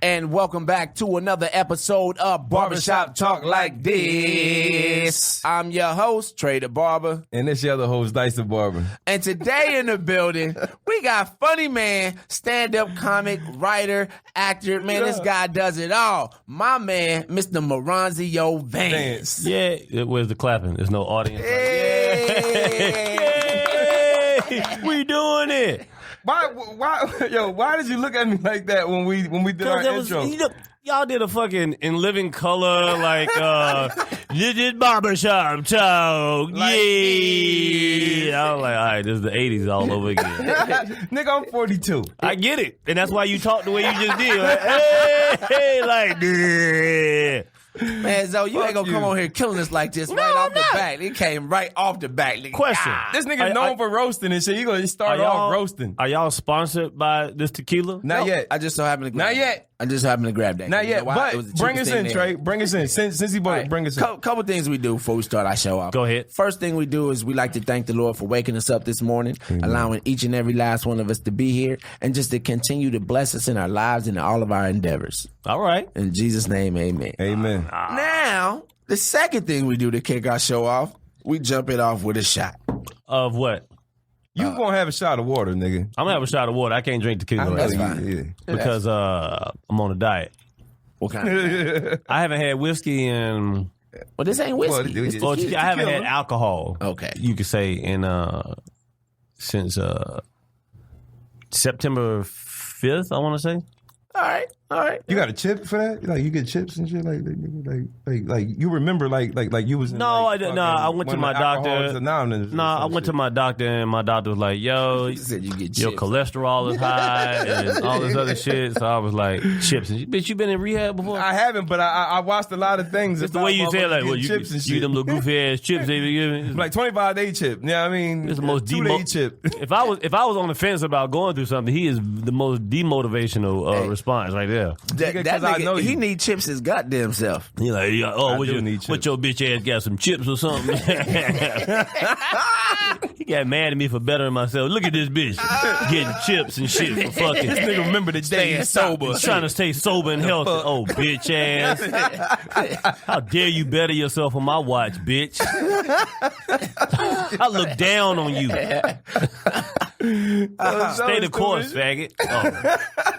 And welcome back to another episode of Barbershop Talk Like This. I'm your host, Trey the Barber. And this your other host, Dicethebarber. And today in the building, we got funny man, stand-up comic, writer, actor. Man, this guy does it all. My man, Mr. Maronzio Vance. Yeah, where's the clapping? There's no audience. Hey. Yay! We doing it. Why did you look at me like that when we did our intro? Y'all did a fucking in living color, like, this is Barbershop Talk. Like, Yeah. I was like, all right, this is the 80s all over again. Nigga, I'm 42. I get it. And that's why you talk the way you just did. Like, hey, like, yeah. Man, Zo, you ain't gonna come on here killing us like this right off the back. It came right off the back. Nigga. Question. This nigga known for roasting and shit. You gonna start off roasting. Are y'all sponsored by this tequila? Not yet. I just so happened to grab Not yet. I just happened to grab that. Not You yet. know why? It was But the bring us cheapest in, thing Trey. there. Bring us in. Since he bought it, bring us in. Couple things we do before we start our show off. Go ahead. First thing we do is we like to thank the Lord for waking us up this morning, allowing each and every last one of us to be here, and just to continue to bless us in our lives and in all of our endeavors. All right. In Jesus' name, amen. Amen. Now, the second thing we do to kick our show off, we jump it off with a shot. Of what? You gonna have a shot of water, nigga. I'm gonna have a shot of water. I can't drink tequila That's right now fine. because I'm on a diet. What kind of I haven't had whiskey in. Well, this ain't whiskey. Well, It's well, tequila. I haven't had alcohol. Okay. You could say in since September 5th. I want to say. All right. You got a chip for that? Like you get chips and shit? Like you remember like you was in, No, like, I went to my doctor. I went to my doctor and my doctor was like, "Yo, You said you get your chips. cholesterol is high and all this other shit." So I was like, "Chips and bitch, you been in rehab before?" I haven't, but I watched a lot of things. It's the way you say it, like, well, you chips and you shit. them little goofy ass chips they be giving. Like 25-day chip. Yeah, I mean, It's the most 2-day chip. If I was on the fence about going through something, he is the most demotivational response right there. That Because I know nigga, he you. need chips his goddamn self. He like, yeah, I what do your, need chips. what your bitch ass got some chips or something? He got mad at me for bettering myself. Look at this bitch getting chips and shit for fucking. This nigga remember the day he sober, trying to stay sober and healthy. Oh, bitch ass! How dare you better yourself on my watch, bitch? I look down on you. Stay the course, faggot. Oh,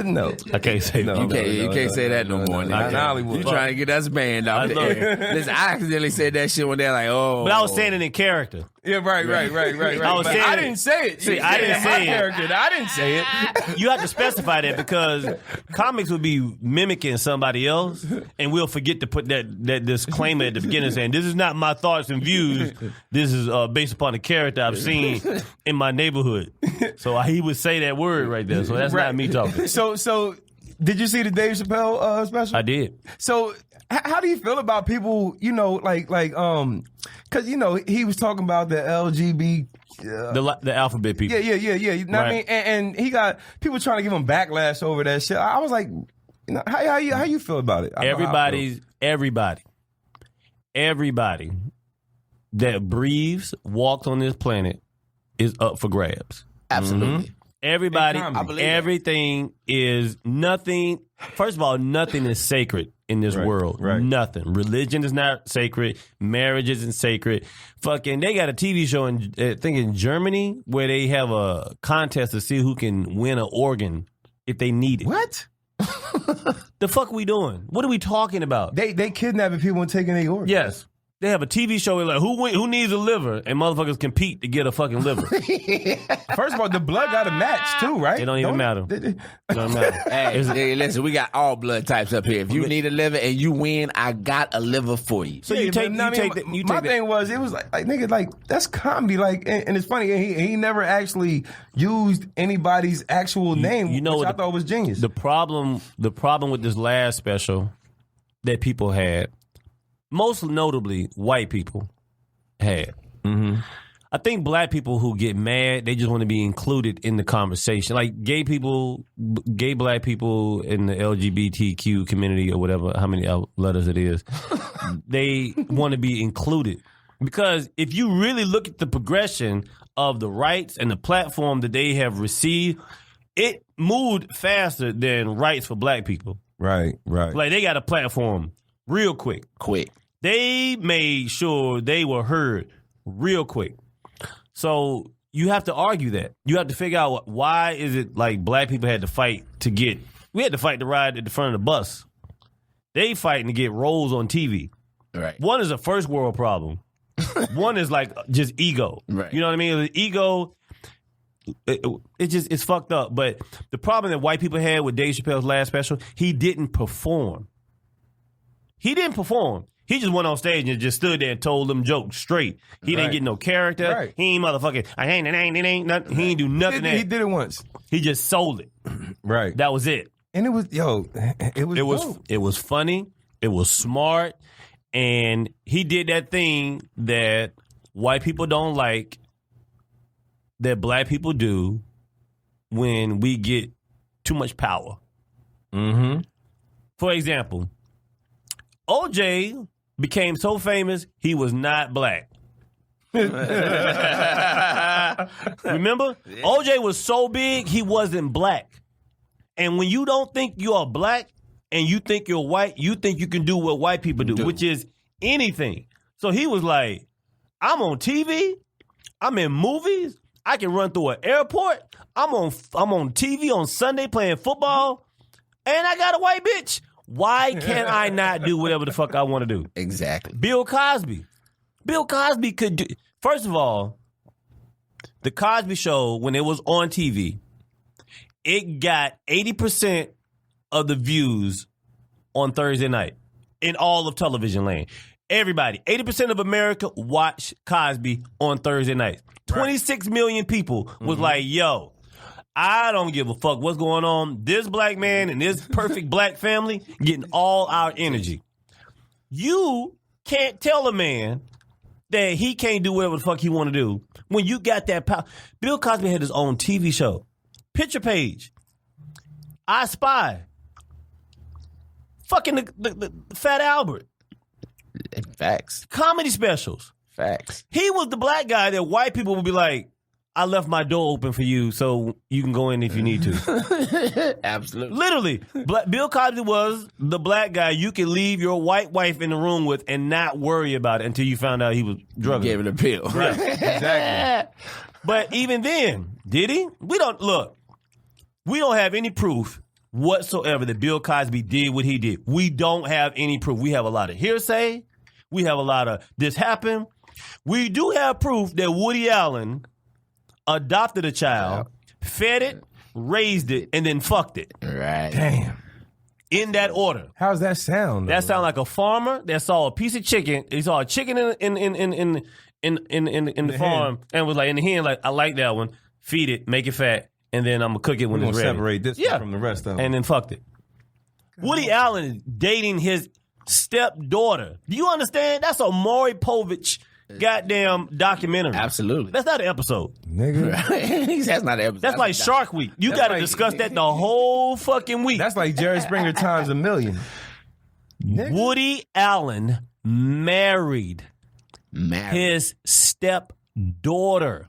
No. I can't say that. You can't say that no more. Not in Hollywood. You trying to get us banned off the know. air. Listen, I accidentally said that shit when they're like, oh. But I was saying it in character. Yeah, right. I was But saying I it. didn't say it. See, You I said didn't my say it. character. I didn't say it. You have to specify that because comics would be mimicking somebody else, and we'll forget to put that disclaimer at the beginning saying, this is not my thoughts and views. This is based upon the character I've seen in my neighborhood. So he would say that word right there. So that's not me talking. So did you see the Dave Chappelle special? I did. So how do you feel about people, because, he was talking about the LGBT. The alphabet people. Yeah. You know what I mean? And he got people trying to give him backlash over that shit. I was like, how you feel about it? Everybody that breathes, walks on this planet is up for grabs. Absolutely. Mm-hmm. Everybody, I believe everything is nothing. First of all, nothing is sacred in this world. Right. Nothing. Religion is not sacred. Marriage isn't sacred. Fucking, they got a TV show in Germany where they have a contest to see who can win an organ if they need it. What? The fuck we doing? What are we talking about? They kidnapping people and taking their organs. Yes. They have a TV show where like who needs a liver, and motherfuckers compete to get a fucking liver. First of all, the blood got a match too, right? It don't even matter. It don't matter. Hey, listen, we got all blood types up here. If you need a liver and you win, I got a liver for you. So Yeah, you take but, my thing was, it was like nigga, like that's comedy, like, and it's funny. He never actually used anybody's actual name, you know which what I thought was genius. The problem with this last special that people had, most notably white people had. Mm-hmm. I think black people who get mad, they just want to be included in the conversation. Like gay black people in the LGBTQ community or whatever, how many letters it is, they want to be included. Because if you really look at the progression of the rights and the platform that they have received, it moved faster than rights for black people. Right. Like, they got a platform real quick. They made sure they were heard real quick. So you have to argue that. You have to figure out why is it like black people had to fight to get. We had to fight to ride at the front of the bus. They fighting to get roles on TV. Right. One is a first world problem. One is like just ego. Right. You know what I mean? The ego. It's fucked up. But the problem that white people had with Dave Chappelle's last special, he didn't perform. He just went on stage and just stood there and told them jokes straight. He didn't get no character. Right. He ain't motherfucking. Nothing. He ain't do nothing. He did it once. He just sold it. Right. That was it. And it was dope. It was funny. It was smart, and he did that thing that white people don't like, that black people do when we get too much power. Mm-hmm. For example, OJ became so famous he was not black. Remember? OJ was so big he wasn't black. And when you don't think you are black and you think you're white, you think you can do what white people do, which is anything. So he was like, I'm on TV, I'm in movies, I can run through an airport, I'm on TV on Sunday playing football, and I got a white bitch. Why can't I not do whatever the fuck I want to do? Exactly. Bill Cosby could do. First of all, the Cosby Show, when it was on TV, it got 80% of the views on Thursday night in all of television land. Everybody, 80% of America watched Cosby on Thursday night. 26 million people was like, yo, I don't give a fuck what's going on. This black man and this perfect black family getting all our energy. You can't tell a man that he can't do whatever the fuck he want to do when you got that power. Bill Cosby had his own TV show. Picture Page. I Spy. Fucking the Fat Albert. Facts. Comedy specials. Facts. He was the black guy that white people would be like, I left my door open for you so you can go in if you need to. Absolutely. Literally. Bill Cosby was the black guy you could leave your white wife in the room with and not worry about it until you found out he was drugging. Gave it a pill. Right. Exactly. But even then, did he? We don't have any proof whatsoever that Bill Cosby did what he did. We don't have any proof. We have a lot of hearsay. We have a lot of this happened. We do have proof that Woody Allen adopted a child, fed it, raised it, and then fucked it. Right. Damn. In that order. How's that sound? That sound like a farmer that saw a piece of chicken. He saw a chicken in the farm and was like in the hen, like, I like that one. Feed it, make it fat, and then I'm gonna cook it when it's ready. Separate this one from the rest of them. And then fucked it. Woody Allen dating his stepdaughter. Do you understand? That's a Maury Povich goddamn documentary. Absolutely. That's not an episode. Nigga. That's not an episode. That's like Shark Week. You got to discuss that the whole fucking week. That's like Jerry Springer times a million. Nigga. Woody Allen married his stepdaughter.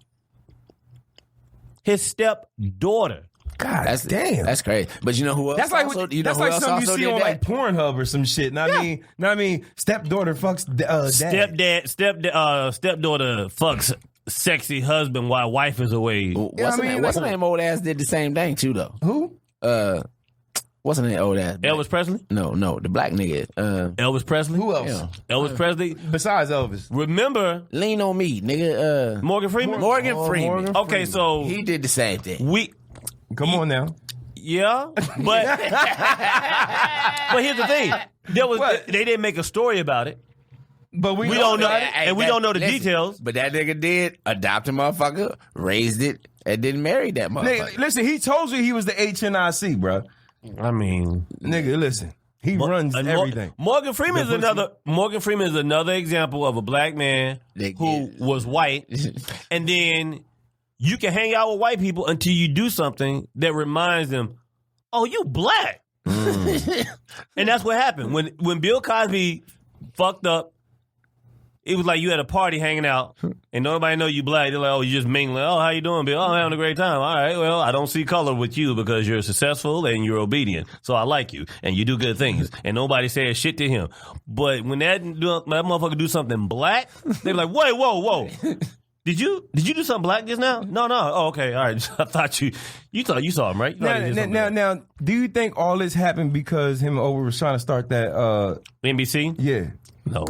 God damn. That's crazy. But you know who else? That's like also, that's like something you see on like Pornhub or some shit. Know what I mean, stepdaughter fucks dad. Stepdaughter fucks sexy husband while wife is away. What's the name? Old ass did the same thing too though. Who? What's the name? Old ass. Elvis Presley? No, the black nigga. Elvis Presley. Who else? Yeah. Elvis Presley. Besides Elvis. Remember? Lean on me, nigga. Morgan Freeman. Morgan Freeman. Okay, so he did the same thing. Come on now. Yeah, but but here's the thing: they didn't make a story about it. But we don't know, and we don't know the details. But that nigga did adopt a motherfucker, raised it, and didn't marry that motherfucker. Nigga, listen, he told you he was the HNIC, bro. I mean, nigga, listen, he runs everything. Morgan Freeman is another example of a black man who was white, and then you can hang out with white people until you do something that reminds them, oh, you black. And that's what happened. When Bill Cosby fucked up it was like you had a party hanging out and nobody know you black. They're like, oh, you just mingling. Oh, how you doing, Bill? Oh, I'm having a great time. All right, well, I don't see color with you because you're successful and you're obedient. So I like you and you do good things. And nobody says shit to him. But when that motherfucker do something black, they be like, wait, whoa. Did you do something black just now? No. Oh, okay. All right. I thought you saw him, right? Now, do you think all this happened because him and Oprah was trying to start that NBC? Yeah. No.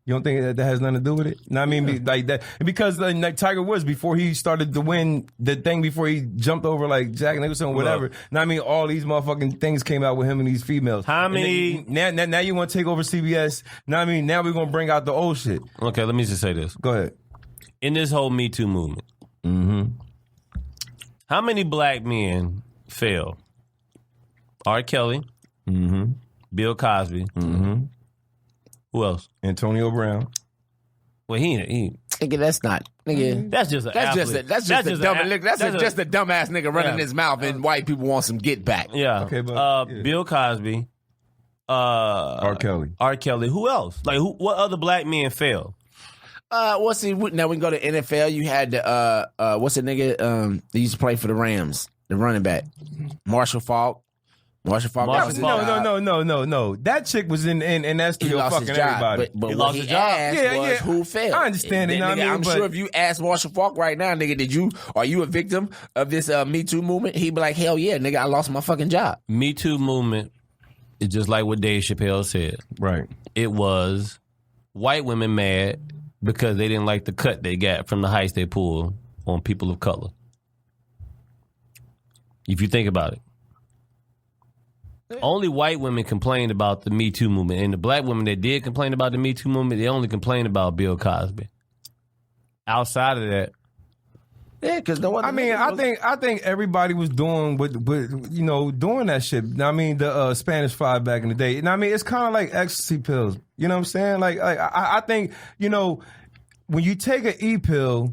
You don't think that has nothing to do with it? No, I mean, like that because like Tiger Woods before he started to win the thing before he jumped over like Jack Nicholson or whatever. Now I mean, all these motherfucking things came out with him and these females. How many? Now you want to take over CBS? Now I mean, now we're gonna bring out the old shit. Okay, let me just say this. Go ahead. In this whole Me Too movement, how many black men fell? R. Kelly, Bill Cosby, who else? Antonio Brown. Well, he Nigga, that's not. Nigga, that's just an that's athlete. just a dumbass nigga running his mouth, and white people want some get back. Yeah. Okay, but Bill Cosby, R. Kelly. R. Kelly. Who else? Like what other black men fell? Well, see, now we can go to NFL. You had the what's the nigga that used to play for the Rams, the running back, Marshall Faulk. Marshall Faulk. No. That chick was in that studio lost fucking his job, everybody. but He what lost he his job. asked was who failed. I understand it. And know what I nigga, mean? I'm But- sure if you ask Marshall Faulk right now, nigga, are you a victim of this Me Too movement? He'd be like, hell yeah, nigga, I lost my fucking job. Me Too movement is just like what Dave Chappelle said. Right. It was white women mad because they didn't like the cut they got from the heist they pulled on people of color. If you think about it. Only white women complained about the Me Too movement. And the black women that did complain about the Me Too movement, they only complained about Bill Cosby. Outside of that, Yeah, because no one. I mean, I think everybody was doing doing that shit. I mean, the Spanish Fly back in the day. And I mean, it's kind of like ecstasy pills. You know what I'm saying? Like I think when you take an E pill,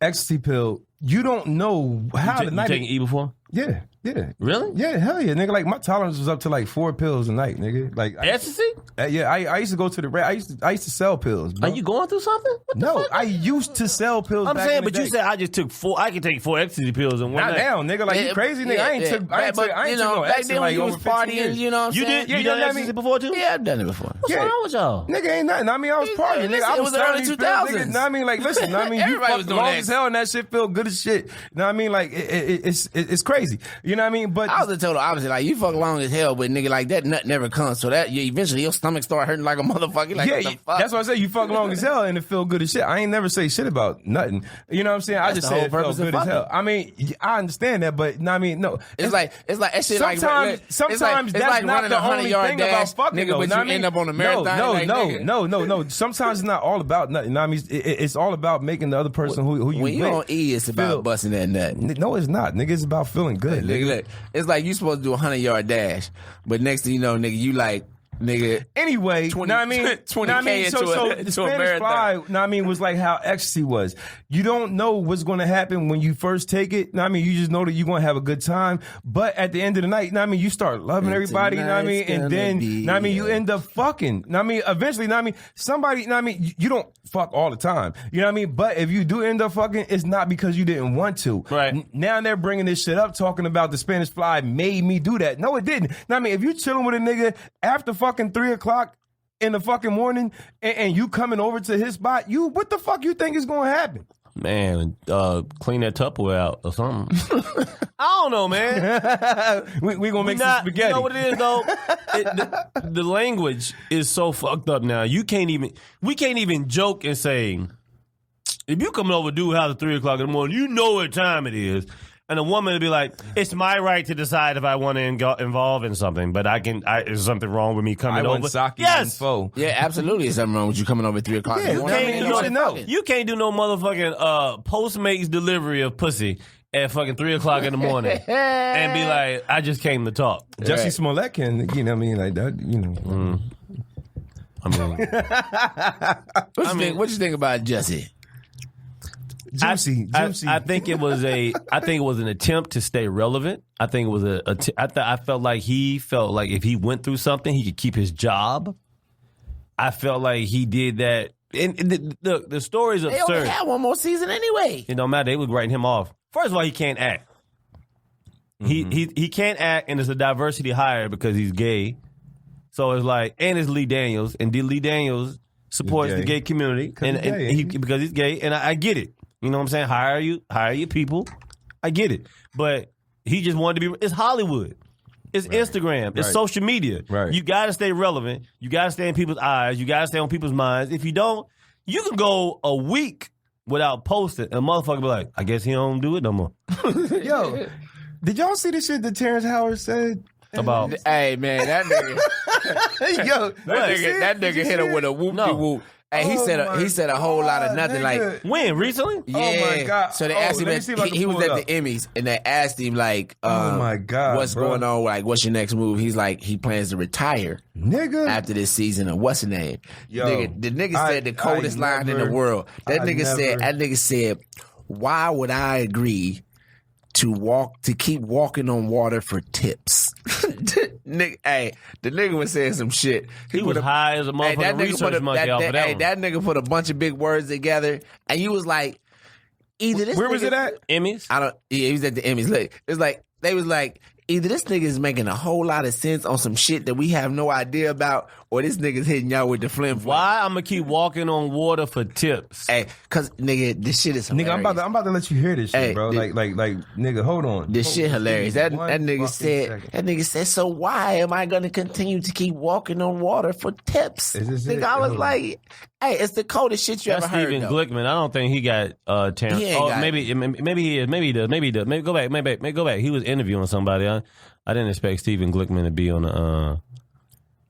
ecstasy pill, you don't know how the night. You taking E before? Yeah. Really? Yeah, hell yeah, nigga. Like my tolerance was up to like 4 pills a night, nigga. Like Ecstasy? I used to go to the I used to sell pills. Bro. Are you going through something? What the No, fuck? I used to sell pills. I'm back saying, in the but you day. said I just took 4. I can take 4 ecstasy pills in one Not night. now, nigga. Like you crazy, nigga. I ain't took no back ecstasy then when like you over was 15 partying, years. you know what I'm You saying? did? You Yeah, done you know what I ecstasy mean? before too? Yeah, I've done it before. What's wrong with y'all? Nigga, ain't nothing. I mean, I was partying, nigga. Listen, I it was was the early selling these pills, 2000s. nigga. Know what I mean, like, listen. I mean, you Everybody was fucked doing long that. as hell, and that shit feel good as shit. Know what I mean? Like, it's crazy. You know what I mean? But I was the total opposite. Like, you fuck long as hell, but nigga, like, that nut never comes. So that eventually your stomach start hurting like a motherfucker. Like, what the fuck? that's why I say you fuck long as hell and it feel good as shit. I ain't never say shit about nothing. You know what I'm saying? I That's just the said whole it felt purpose of good as hell. fucking. I mean, I understand that, but I mean, no. It's like that shit. Sometimes it's like that's running not the a 100 only yard thing dash, about fucking, nigga. though. But Know you what I mean? end up on a marathon. No. Sometimes it's not all about nothing. Know what I mean, it's all about making the other person who you when you with on E, it's about feel- busting that nut. No, it's not, nigga. It's about feeling good, Nigga, nigga. look, it's like you supposed to do a 100 yard dash, but next thing you know, nigga, you like, nigga. Anyway, 20 know what I mean? 20K know what I mean? into So a the Spanish marathon. Fly, know what I mean, was like how ecstasy was. You don't know what's going to happen when you first take it. Know what I mean? You just know that you're going to have a good time. But at the end of the night, know what I mean? You start loving And everybody, know what I mean? tonight's And then, gonna be know what I mean? You end up fucking. Know what I mean? Eventually, know what I mean? Somebody, know what I mean? You don't fuck all the time. You know what I mean? But if you do end up fucking, it's not because you didn't want to. Right. Now they're bringing this shit up, talking about the Spanish Fly made me do that. No, it didn't. Know what I mean? If you chilling with a nigga after fucking 3 o'clock in the fucking morning and you coming over to his spot, what the fuck you think is going to happen? Man, clean that Tupperware out or something. I don't know, man. we going to make some spaghetti. You know what it is, though? The language is so fucked up now. We can't even joke and say, if you coming over to do house at 3 o'clock in the morning, you know what time it is. And a woman would be like, it's my right to decide if I want to involve in something, but is something wrong with me coming over? Yes. Yeah, absolutely. There's something wrong with you coming over at 3 o'clock. Yeah, in the morning. You can't do no motherfucking Postmates delivery of pussy at fucking 3 o'clock in the morning and be like, I just came to talk. Jussie Smollett can, you know what I mean, like that, you know. What you think about Jussie? Juicy. I think it was an attempt to stay relevant. I think it was I felt like he felt like if he went through something, he could keep his job. I felt like he did that And the story is They absurd. only had one more season anyway. It don't matter. They was writing him off. First of all, he can't act. He can't act, and it's a diversity hire because he's gay. So it's like, and it's Lee Daniels, and Lee Daniels supports the gay community, because he's gay, and I get it. You know what I'm saying? Hire your people. I get it, but he just wanted to be. It's Hollywood. It's Instagram. It's social media. Right. You got to stay relevant. You got to stay in people's eyes. You got to stay on people's minds. If you don't, you can go a week without posting, and a motherfucker be like, I guess he don't do it no more. Yo, did y'all see the shit that Terrence Howard said? About Hey man, that nigga, Yo, that nigga hit him with a whoop-de-whoop. Hey, he said a whole lot of nothing. Nigga. Like, when recently? yeah. Oh my God. So they asked him. let me see if I can He was pull it at up. the Emmys, and they asked him like, Oh my God, what's bro. going on? Like, what's your next move? He's like, he plans to retire Nigga. after this season. Or what's his name? Yo, The nigga said the coldest line in the world. That nigga said, why would I agree to keep walking on water for tips? Nigga, the nigga was saying some shit. He was high as a motherfucking research monkey off of that one. That nigga put a bunch of big words together, and you was like, either this. Where was it at? Emmys? I don't. Yeah, he was at the Emmys. Look, it's like they was like, either this nigga is making a whole lot of sense on some shit that we have no idea about, or this nigga's hitting y'all with the flim flam. Why I'm gonna keep walking on water for tips? Hey, cause nigga, this shit is hilarious. Nigga, I'm about to let you hear this shit, Hey, bro. Like, nigga, hold on. This Hold shit on. hilarious. That One nigga fucking second. said, so why am I gonna continue to keep walking on water for tips? Is this Nigga, it? I was Hold on. like, hey, it's the coldest shit you That's ever heard. Steven though. Glickman. I don't think he got Terrence. He ain't got maybe he is. Maybe he does. Maybe he does. Maybe go back. He was interviewing somebody. I didn't expect Steven Glickman to be on the.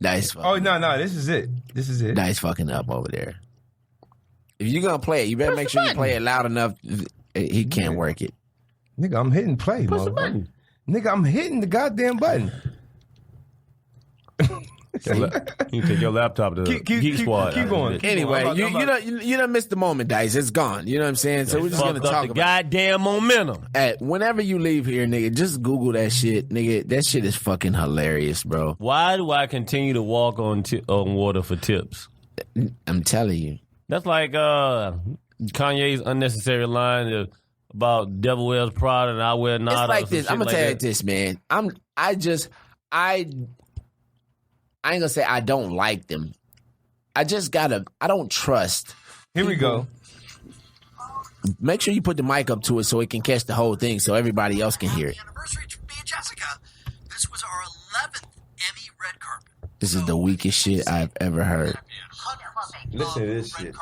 Nice. Oh no, this is it. This is it. Nice fucking up over there. If you're gonna play it, you better make sure you play it loud enough. He can't work it. Nigga, I'm hitting play, Push the motherfucker. button. Nigga, I'm hitting the goddamn button. You can take your laptop to Geek Squad. keep going. Anyway, I'm about- you done missed the moment, Dice. It's gone. You know what I'm saying? So we're just gonna Fucked up talk the about goddamn momentum. whenever you leave here, nigga, just Google that shit, nigga. That shit is fucking hilarious, bro. Why do I continue to walk on water for tips? I'm telling you. That's like Kanye's unnecessary line about Devil Wears Prada and I wear Nada. It's like this. I'm gonna tell you this, man. I ain't gonna say I don't like them. I don't trust. Here we go. Make sure you put the mic up to it so it can catch the whole thing so everybody else can hear it. Anniversary to me and Jessica. This was our 11th Emmy red carpet. This is the weakest shit I've ever heard. Listen to this shit.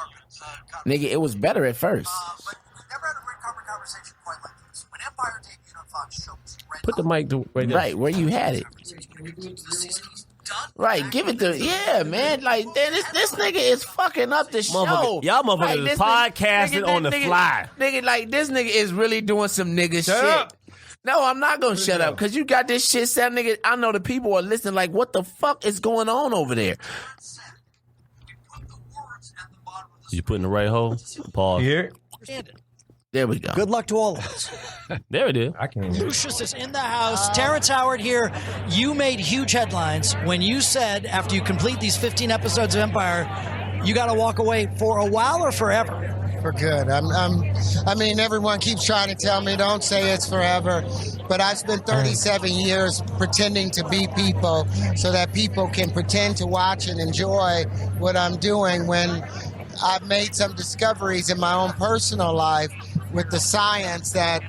Nigga, it was better at first. But we've never had a red carpet conversation quite like this. When Empire debuted on Fox, show was red Put the mic to right there. Right, where you had it. Right, give it to man. Like this nigga is fucking up the show. Y'all motherfuckers Like, is this podcasting on the fly. Nigga, like this nigga is really doing some nigga shit. up. No, I'm not gonna shut up because you got this shit set, nigga. I know the people are listening. Like, what the fuck is going on over there? You put in the right hole? Pause. Here. There we go. Good luck to all of us. There it is. I can't hear. Lucius is in the house. Terrence Howard here. You made huge headlines when you said after you complete these 15 episodes of Empire, you got to walk away for a while or forever. For good. I mean, everyone keeps trying to tell me don't say it's forever, but I've spent 37 years pretending to be people so that people can pretend to watch and enjoy what I'm doing when I've made some discoveries in my own personal life with the science that,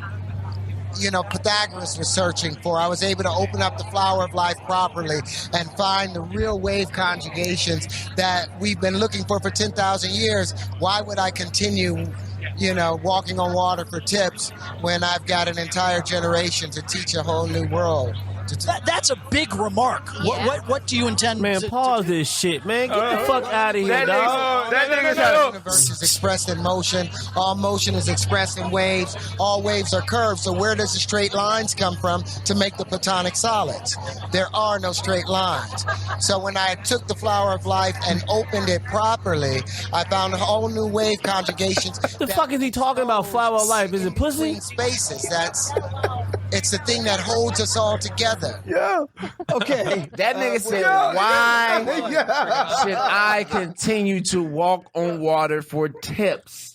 Pythagoras was searching for. I was able to open up the flower of life properly and find the real wave conjugations that we've been looking for 10,000 years. Why would I continue, walking on water for tips when I've got an entire generation to teach a whole new world? That's a big remark. What do you intend? Man, pause this shit, man. Get the fuck out of here, dog. The universe is expressed in motion. All motion is expressed in waves. All waves are curved. So where does the straight lines come from to make the platonic solids? There are no straight lines. So when I took the flower of life and opened it properly, I found a whole new wave conjugations. The fuck is he talking about, flower of life? Is it pussy? Spaces. It's the thing that holds us all together. Yeah. Okay. That nigga said, why should I continue to walk on water for tips?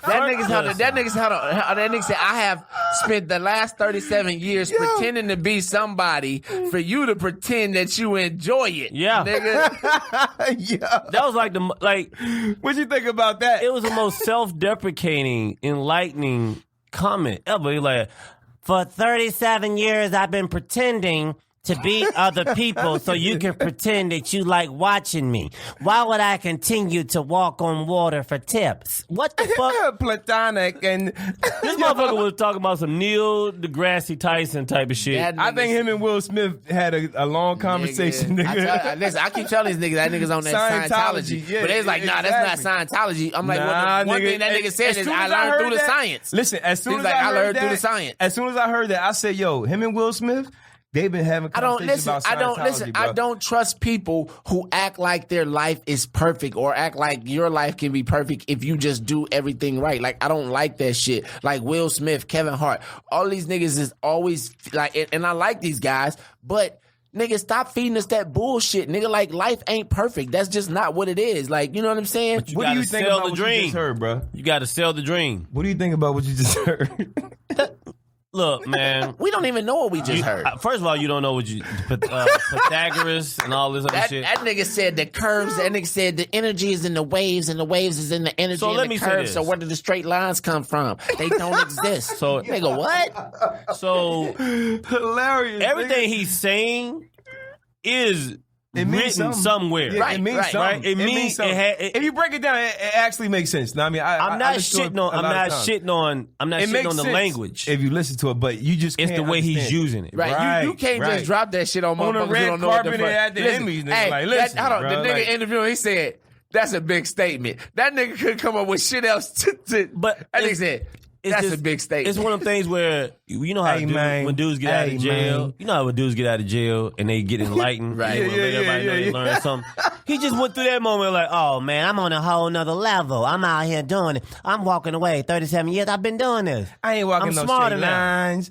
That nigga said, I have spent the last 37 years pretending to be somebody for you to pretend that you enjoy it. Yeah. Nigga. Yeah. That was like What you think about that? it was the most self-deprecating, enlightening comment ever. He's like, for 37 years, I've been pretending to beat other people so you can pretend that you like watching me. Why would I continue to walk on water for tips? What the fuck? Platonic and This motherfucker was talking about some Neil deGrasse Tyson type of shit. That I think him and Will Smith had a long conversation, nigga. Listen, I keep telling these niggas that nigga's on that Scientology. Scientology. Yeah, but they was like, nah, that's not Scientology. I'm like, well, one thing that nigga said is I learned through the science. Listen, as soon He's as like, I I learned heard through the that, science. As soon as I heard that, I said, yo, him and Will Smith, they've been having conversations about Scientology, bro. I don't trust people who act like their life is perfect or act like your life can be perfect if you just do everything right. Like, I don't like that shit. Like Will Smith, Kevin Hart, all these niggas is always like, and I like these guys, but nigga, stop feeding us that bullshit. Nigga, like, life ain't perfect. That's just not what it is. Like, you know what I'm saying? You What do gotta you think sell about the what dream. you just heard, bro? You got to sell the dream. What do you think about what you just heard? Look, man. We don't even know what we just heard. First of all, you don't know what Pythagoras and all this other That, shit. that nigga said the curves. That nigga said the energy is in the waves, and the waves is in the energy So and let the me say curves. this. So where do the straight lines come from? They don't exist. So- nigga, what? So Hilarious. everything he's saying is It means written something. somewhere. Yeah, Right, it means right, something. right. It means something. it if you break it down, it actually makes sense. Now, I mean, I'm not listen to it shitting on. a I'm lot not of times. shitting on. I'm not It shitting makes on the sense language. if you listen to it, but you just It's can't the way he's understand. using it. Right. You can't right. just drop that shit on On the motherfuckers red who don't know what the carpet fuck. and at the Emmys, nigga, hey, like, listen, hold on. bro, The nigga like- interviewing, he said, that's a big statement. That nigga could come up with shit else But that nigga it's- said, It's that's just- a big statement. It's one of them things where you know how Hey, dudes, man. when dudes get out Hey, of jail. man. You know how when dudes get out of jail and they get enlightened. Right. They wanna let everybody know they learned something. He just went through that moment like, oh man, I'm on a whole nother level. I'm out here doing it. I'm walking away. 37 years I've been doing this. I ain't walking I'm no smarter straight now. lines.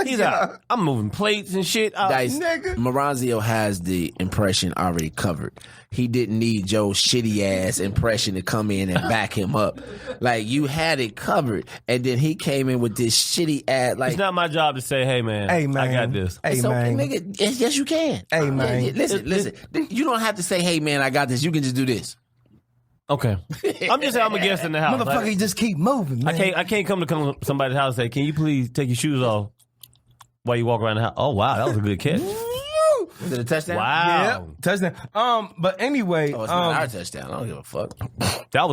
He's out. I'm moving plates and shit. Dice, nigga. Maronzio has the impression already covered. He didn't need Joe's shitty ass impression to come in and back him up. Like, you had it covered, and then he came in with this shitty ass. Like, It's not my job to say, hey man, Hey, man. I got this. Hey, it's okay, man. nigga. Yes, you can. Hey, man. Yeah, listen. You don't have to say, hey, man, I got this. You can just do this. Okay. I'm just saying I'm a guest in the house. Motherfucker, Like, you just keep moving, man. I can't come to somebody's house and say, can you please take your shoes off while you walk around the house? Oh wow, that was a good catch. Was it a touchdown? Yeah, Wow. touchdown. But anyway, Oh, it's not our touchdown. I don't give a fuck. That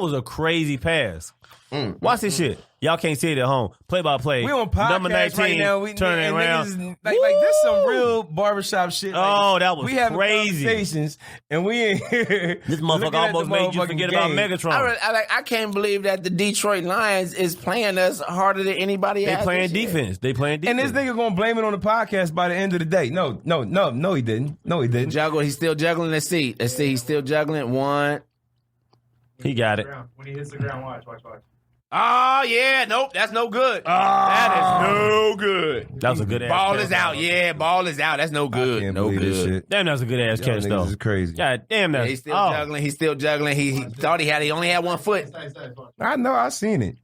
was a crazy pass. Watch this shit. Y'all can't see it at home. Play by play. we on podcast Number 19, right now. We turning and around. niggas is- like this some real barbershop shit. Like, Oh, that was we having crazy. conversations, and we in here. This looking motherfucker at the almost made you motherfucking forget about game. Megatron. I can't believe that the Detroit Lions is playing us harder than anybody They else. playing defense. They playing And defense. this nigga gonna blame it on the podcast by the end of the day. No, he didn't. No, he didn't. Juggle. He's still juggling. Let's see. He's still juggling. One. He got it. When he hits the ground, watch. Oh, yeah. Nope. That's no good. That is no good. That was a good ass Ball catch. is out. Yeah, ball is out. That's no I good. can't No believe this good. shit. Damn, that was a good ass catch Y'all though. niggas is crazy. God damn that. He's still juggling. He's still juggling. He thought he only had one foot. I know. I seen it.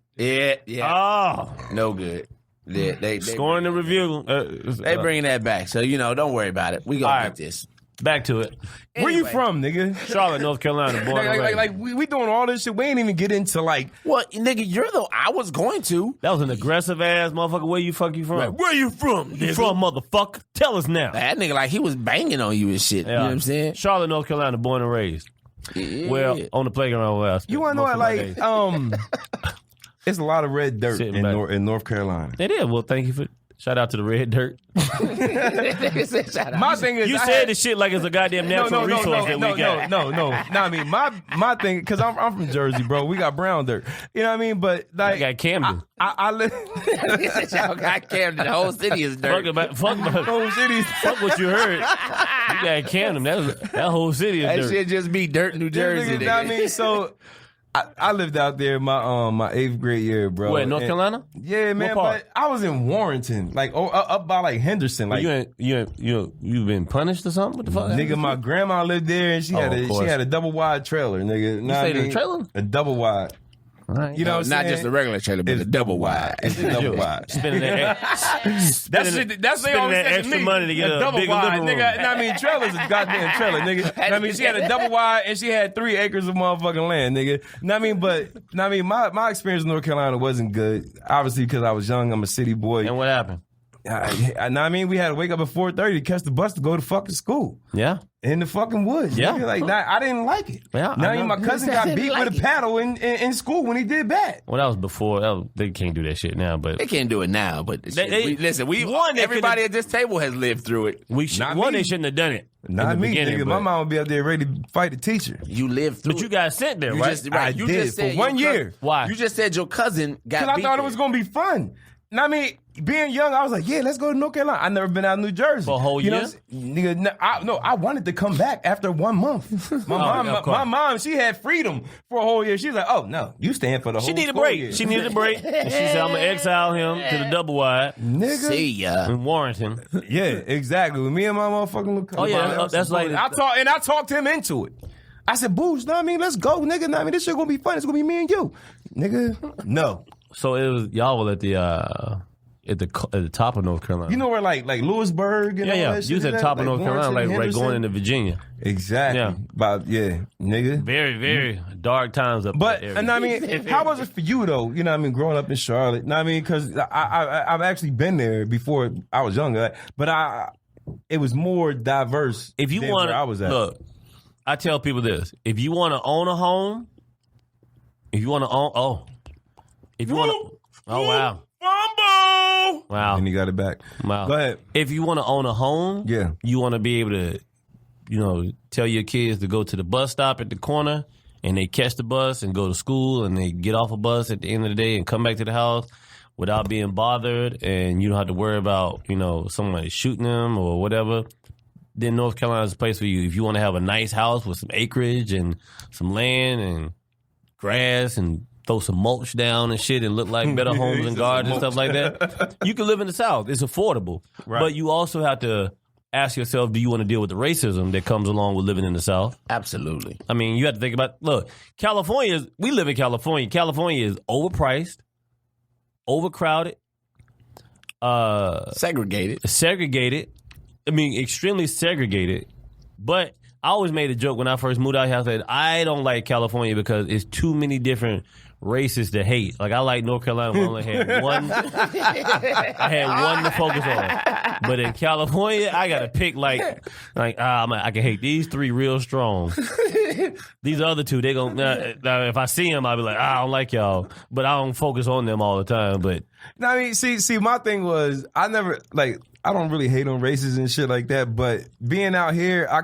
Yeah. Oh, No good. Yeah, they scoring the review. They bringing that back. So, don't worry about it. We All gonna right. get this. Back to it. Where you Anyway. from, nigga? Charlotte, North Carolina, born and raised. Like we doing all this shit. We ain't even get into like. Well, nigga, I was going to. That was an aggressive ass motherfucker. Where you from? Where you from? You from, motherfucker? Tell us now. That nigga, like, he was banging on you and shit. You know what I'm saying? Charlotte, North Carolina, born and raised. Yeah. Well, on the playground where I spent You want to know most what? of my days. It's a lot of red dirt Sitting in back. North Carolina. It is. Well, thank you for shout out to the red dirt. My thing is, You said this shit like it's a goddamn natural resource that we got. No. I mean, my thing, because I'm from Jersey, bro. We got brown dirt. You know what I mean? But like, I got Camden. I live. Y'all got Camden. The whole city is dirt. Fuck what you heard. You got Camden. That whole city is That dirt. shit just be dirt, New Jersey. You know what I Nigga. mean? So I lived out there my 8th grade year, bro. Where, North Carolina? Yeah, man. What part? But I was in Warrenton, like up by like Henderson. Like You've been punished or something? What the fuck? nigga, my grandma lived there, and she had a double wide trailer, nigga. You stayed in a trailer? A double wide. Right. You know, what I'm Not saying? just a regular trailer, but a double wide. It's a double wide. Spending that That's they always said extra to me. money to get a double bigger wide, living room. nigga. I mean, trailer's a goddamn trailer, nigga. I mean, she had a double wide and she had 3 acres of motherfucking land, nigga. My experience in North Carolina wasn't good. Obviously, because I was young, I'm a city boy. And what happened? We had to wake up at 4:30 to catch the bus to go to fucking school. Yeah. In the fucking woods. Yeah. Nigga. Like, I didn't like it. Yeah, My cousin got beat with a paddle in school when he did bad. Well, that was before. They can't do that shit now, but They can't do it now, but One, everybody at this table has lived through it. they me. shouldn't have done it. Not me, nigga. But My mom would be up there ready to fight the teacher. You lived through But you it. got sent there, right? You did, just said for 1 your year. cousin- Why? You just said your cousin got Because I beat thought it there. was going to be fun. Being young, I was like, yeah, let's go to North Carolina. I never been out of New Jersey. For a whole You know year? what I'm saying? Nigga, I wanted to come back after 1 month. My mom, she had freedom for a whole year. She's like, oh, no, you staying for the whole She needed a school break. year. She needed a break. And she said, I'm going to exile him to the double wide Nigga. See ya. in Warrenton. Yeah, exactly. With me and my motherfucking little cousin. Oh, yeah, that's like- I talked him into it. I said, Boosh, let's go, nigga. This shit gonna be fun. It's gonna be me and you. Nigga, no. So it was, y'all were at the top of North Carolina. You know where like Lewisburg and all yeah. that shit You was at the is top at? of North Carolina, Warrenton, like right Henderson? going into Virginia. Exactly. Yeah. Nigga. Very, very dark times up But there. how was it for you though? You know what I mean, growing up in Charlotte. You know what I mean, because I've actually been there before I was younger, but it was more diverse. If you than want where I was at. look, I tell people this: if you want to own a home, oh wow. Wow. And he got it back. Wow. Go ahead. If you want to own a home, Yeah. you want to be able to, tell your kids to go to the bus stop at the corner and they catch the bus and go to school and they get off a bus at the end of the day and come back to the house without being bothered and you don't have to worry about, somebody shooting them or whatever. Then North Carolina is a place for you. If you want to have a nice house with some acreage and some land and grass and throw some mulch down and shit and look like better homes and gardens and stuff like that, you can live in the South. It's affordable. Right. But you also have to ask yourself, do you want to deal with the racism that comes along with living in the South? Absolutely. I mean, you have to think about, look, we live in California. California is overpriced, overcrowded, segregated. I mean, extremely segregated. But I always made a joke when I first moved out here. I said, I don't like California because it's too many different races to hate. Like, I like North Carolina. I only had one. I had one to focus on. But in California, I got to pick I can hate these 3 real strong. These other 2, they gon' if I see them, I'll be like, I don't like y'all. But I don't focus on them all the time. But No, I mean, see, my thing was I don't really hate on races and shit like that, but being out here, I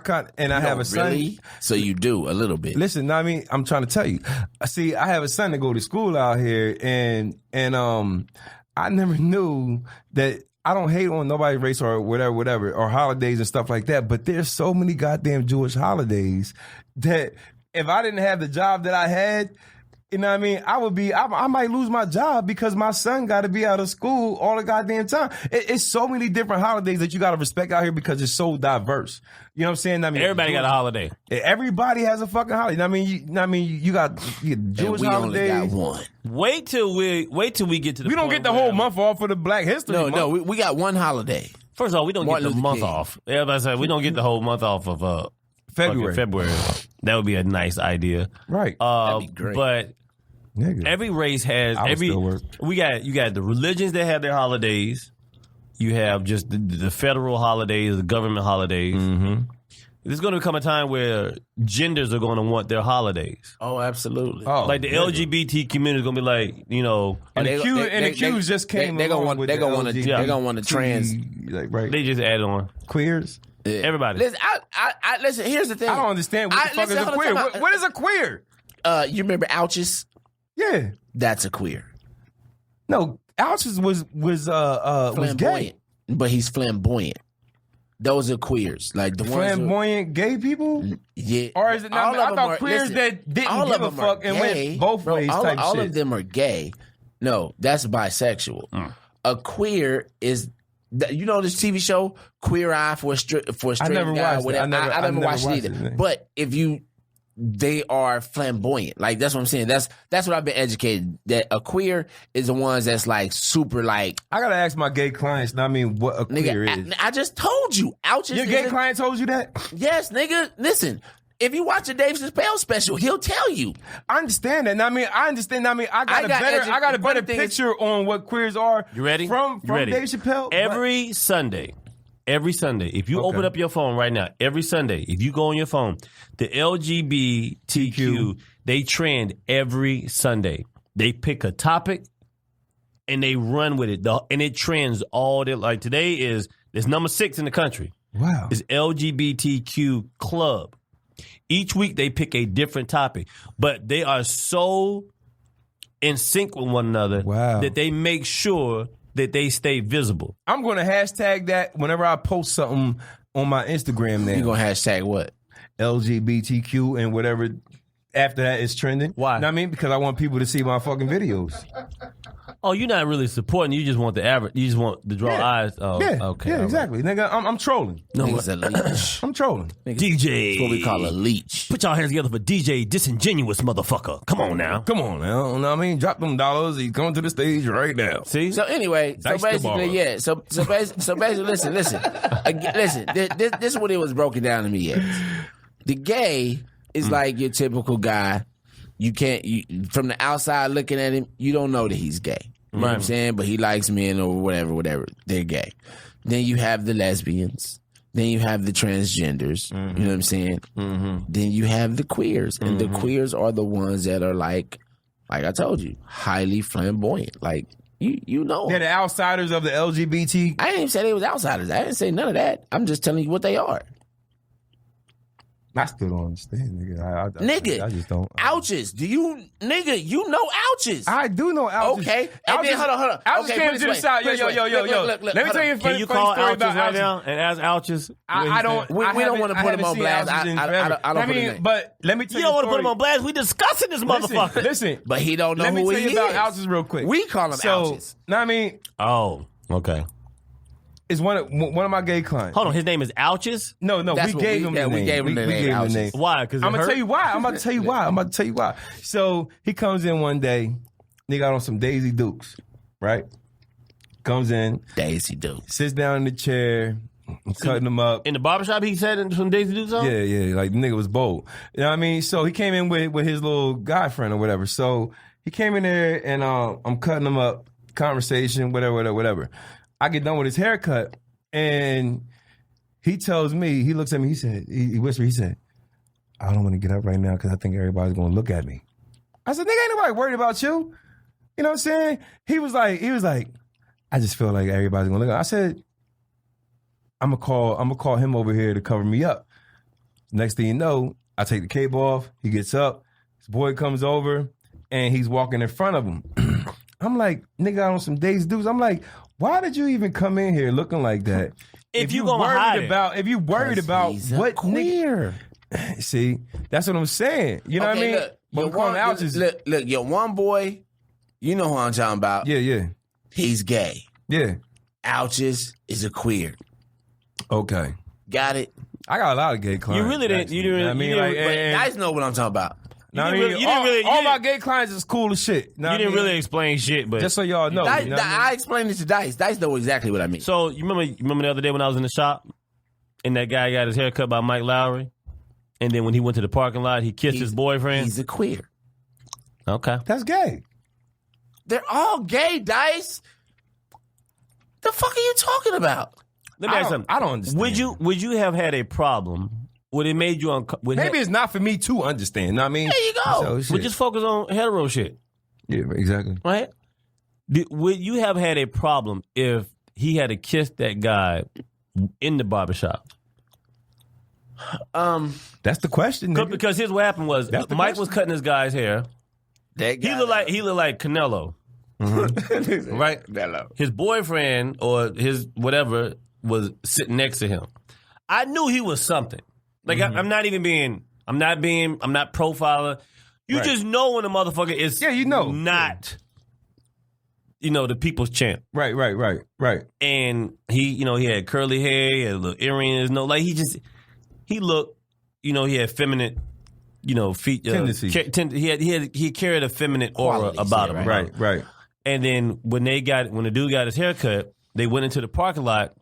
have a son. Really? So you do a little bit. Listen, I mean, I'm trying to tell you. See, I have a son to go to school out here, and I never knew that. I don't hate on nobody's race or whatever, or holidays and stuff like that. But there's so many goddamn Jewish holidays that if I didn't have the job that I had. You know what I mean? I might lose my job because my son got to be out of school all the goddamn time. It's so many different holidays that you got to respect out here because it's so diverse. You know what I'm saying? I mean, everybody got a holiday. Everybody has a fucking holiday. You got Jewish we holidays. only got one. Wait till we get to the We don't get the whole month off for the Black History Month. No, we got one holiday. First of all, we don't Martin get the Luther month King. off. Everybody said we don't get the whole month off of February. February. That would be a nice idea. Right. That'd be great. But Nigga. every race has I would still work. you got the religions that have their holidays. You have just the federal holidays, the government holidays. Mm-hmm. There's going to come a time where genders are going to want their holidays. Oh, absolutely. Oh, Like the nigga. LGBT community is going to be like, And the Qs just came They're along gonna with they're the gonna LGBT, they're gonna want to trans. like, right. they just add on. Queers. Everybody. Listen, I listen. Here's the thing. I don't understand what the fuck is a queer. What is a queer? You remember Ouches? Yeah. That's a queer. No, Ouches was gay. Flamboyant, but he's flamboyant. those are queers. Like the ones flamboyant gay people. Yeah, Or is it not? I thought queers listen, that didn't all give of a them are fuck and gay. went both Bro, ways all, type all shit. of them are gay. No, that's bisexual. A queer is, you know, this TV show Queer Eye for a straight never guy. watched it. Whatever. I never watched it watched either. it. But they are flamboyant. Like that's what I'm saying. That's what I've been educated. That a queer is the ones that's like super like. I gotta ask my gay clients. I mean, what a queer is. I just told you. Ouches. Your gay client told you that? Yes, nigga. Listen. If you watch a Dave Chappelle special, he'll tell you. I understand that. I mean, I understand. I mean, I got a better picture on what queers are. You ready? From ready? Dave Chappelle. Every Sunday, if you open up your phone right now, every Sunday, if you go on your phone, the LGBTQ, they trend every Sunday. They pick a topic and they run with it. And it trends all day. Like today is number 6 in the country. Wow. It's LGBTQ Club. Each week they pick a different topic, but they are so in sync with one another that they make sure that they stay visible. I'm going to hashtag that whenever I post something on my Instagram now. You going to hashtag what? LGBTQ and whatever after that is trending. Why? You know what I mean? Because I want people to see my fucking videos. Oh, you're not really supporting. You just want the average. You just want to draw eyes. Oh, yeah, okay. yeah, all right. exactly. Nigga, I'm trolling. No, he's a leech. I'm trolling. DJ. That's what we call a leech. Put y'all hands together for DJ Disingenuous Motherfucker. Come on now. Come on now. You know what I mean? Drop them dollars. He's coming to the stage right now. See? So anyway, so basically, Dicethebarber. yeah. So basically, listen. Listen. This is what it was broken down to me as. The gay is like your typical guy. You can't, from the outside looking at him, you don't know that he's gay. You know what I'm saying? But he likes men or whatever. They're gay. Then you have the lesbians. Then you have the transgenders. You know what I'm saying? Then you have the queers. And the queers are the ones that are like I told you, highly flamboyant. Like, you know. They're the outsiders of the LGBT. I didn't even say they was outsiders. I didn't say none of that. I'm just telling you what they are. I still don't understand, nigga. Nigga, I just don't. Ouches. You know ouches. I do know ouches. Okay. And then, hold on. Ouches Okay, came put to it the this side. way. Yo. Look, Let me tell you a Can funny you call story ouches about right ouches. now and ask ouches? I don't. We don't want to put him on blast. I don't put him in. But let me tell You you. don't want to put him on blast. We discussing this motherfucker. Listen. But he don't know Let me who tell he you about is. ouches real quick. We call him ouches. Know what I mean? Oh, okay. It's one of my gay clients. Hold on. His name is Ouches? No. That's we what gave we- him yeah, the we name. gave him the name, Ouches. Why? Because I'm gonna tell you why. I'm about to tell you why. So he comes in one day. He got on some Daisy Dukes, right? Comes in, Daisy Duke. sits down in the chair. I'm cutting him up. In the barbershop, he said some Daisy Dukes on? Yeah. Like the nigga was bold. You know what I mean? So he came in with his little guy friend or whatever. So he came in there and I'm cutting him up. Conversation, whatever. I get done with his haircut and he tells me, he looks at me, he whispered, he said, I don't want to get up right now because I think everybody's going to look at me. I said, nigga, ain't nobody worried about you. You know what I'm saying? He was like, I just feel like everybody's going to look at me. I said, I'm going to call him over here to cover me up. Next thing you know, I take the cape off. He gets up. His boy comes over and he's walking in front of him. I'm like, nigga, on some Daisy Dukes. I'm like, why did you even come in here looking like that? If you gonna hide it. If you worried about He's a what queer. nigga, see, that's what I'm saying. You know what I mean? But Look, calling ouches. look, your one boy, you know who I'm talking about. Yeah. He's gay. Yeah. Ouches is a queer. Okay. Got it? I got a lot of gay clients. You really didn't. actually. You didn't. I mean, you like, didn't, But and- guys know what I'm talking about. No, You didn't really- all my gay clients is cool as shit. you didn't really explain shit, but Just so y'all know. Dice, you know what I mean? I explained it to Dice. Dice know exactly what I mean. So you remember the other day when I was in the shop and that guy got his hair cut by Mike Lowry, and then when he went to the parking lot, he kissed his boyfriend. He's a queer. Okay. That's gay. They're all gay, Dice. The fuck are you talking about? Let me ask you something. I don't understand. Would you have had a problem? Would it made you uncomfortable? Maybe it's not for me to understand. You know what I mean? There you go. So, We shit. just focus on hetero shit, Yeah, exactly. right? Would you have had a problem if he had to kiss that guy in the barbershop? That's the question. nigga. Because here's what happened was That's the Mike question. was cutting this guy's hair. He looked like Canelo, right? Canelo. His boyfriend or his whatever was sitting next to him. I knew he was something. Like I'm not profiling. You just know when a motherfucker is not the people's champ. Right. And he had curly hair, he had little earrings, he looked, he had feminine, feet tendency. He carried a feminine aura about him. Right. And then when the dude got his haircut, they went into the parking lot,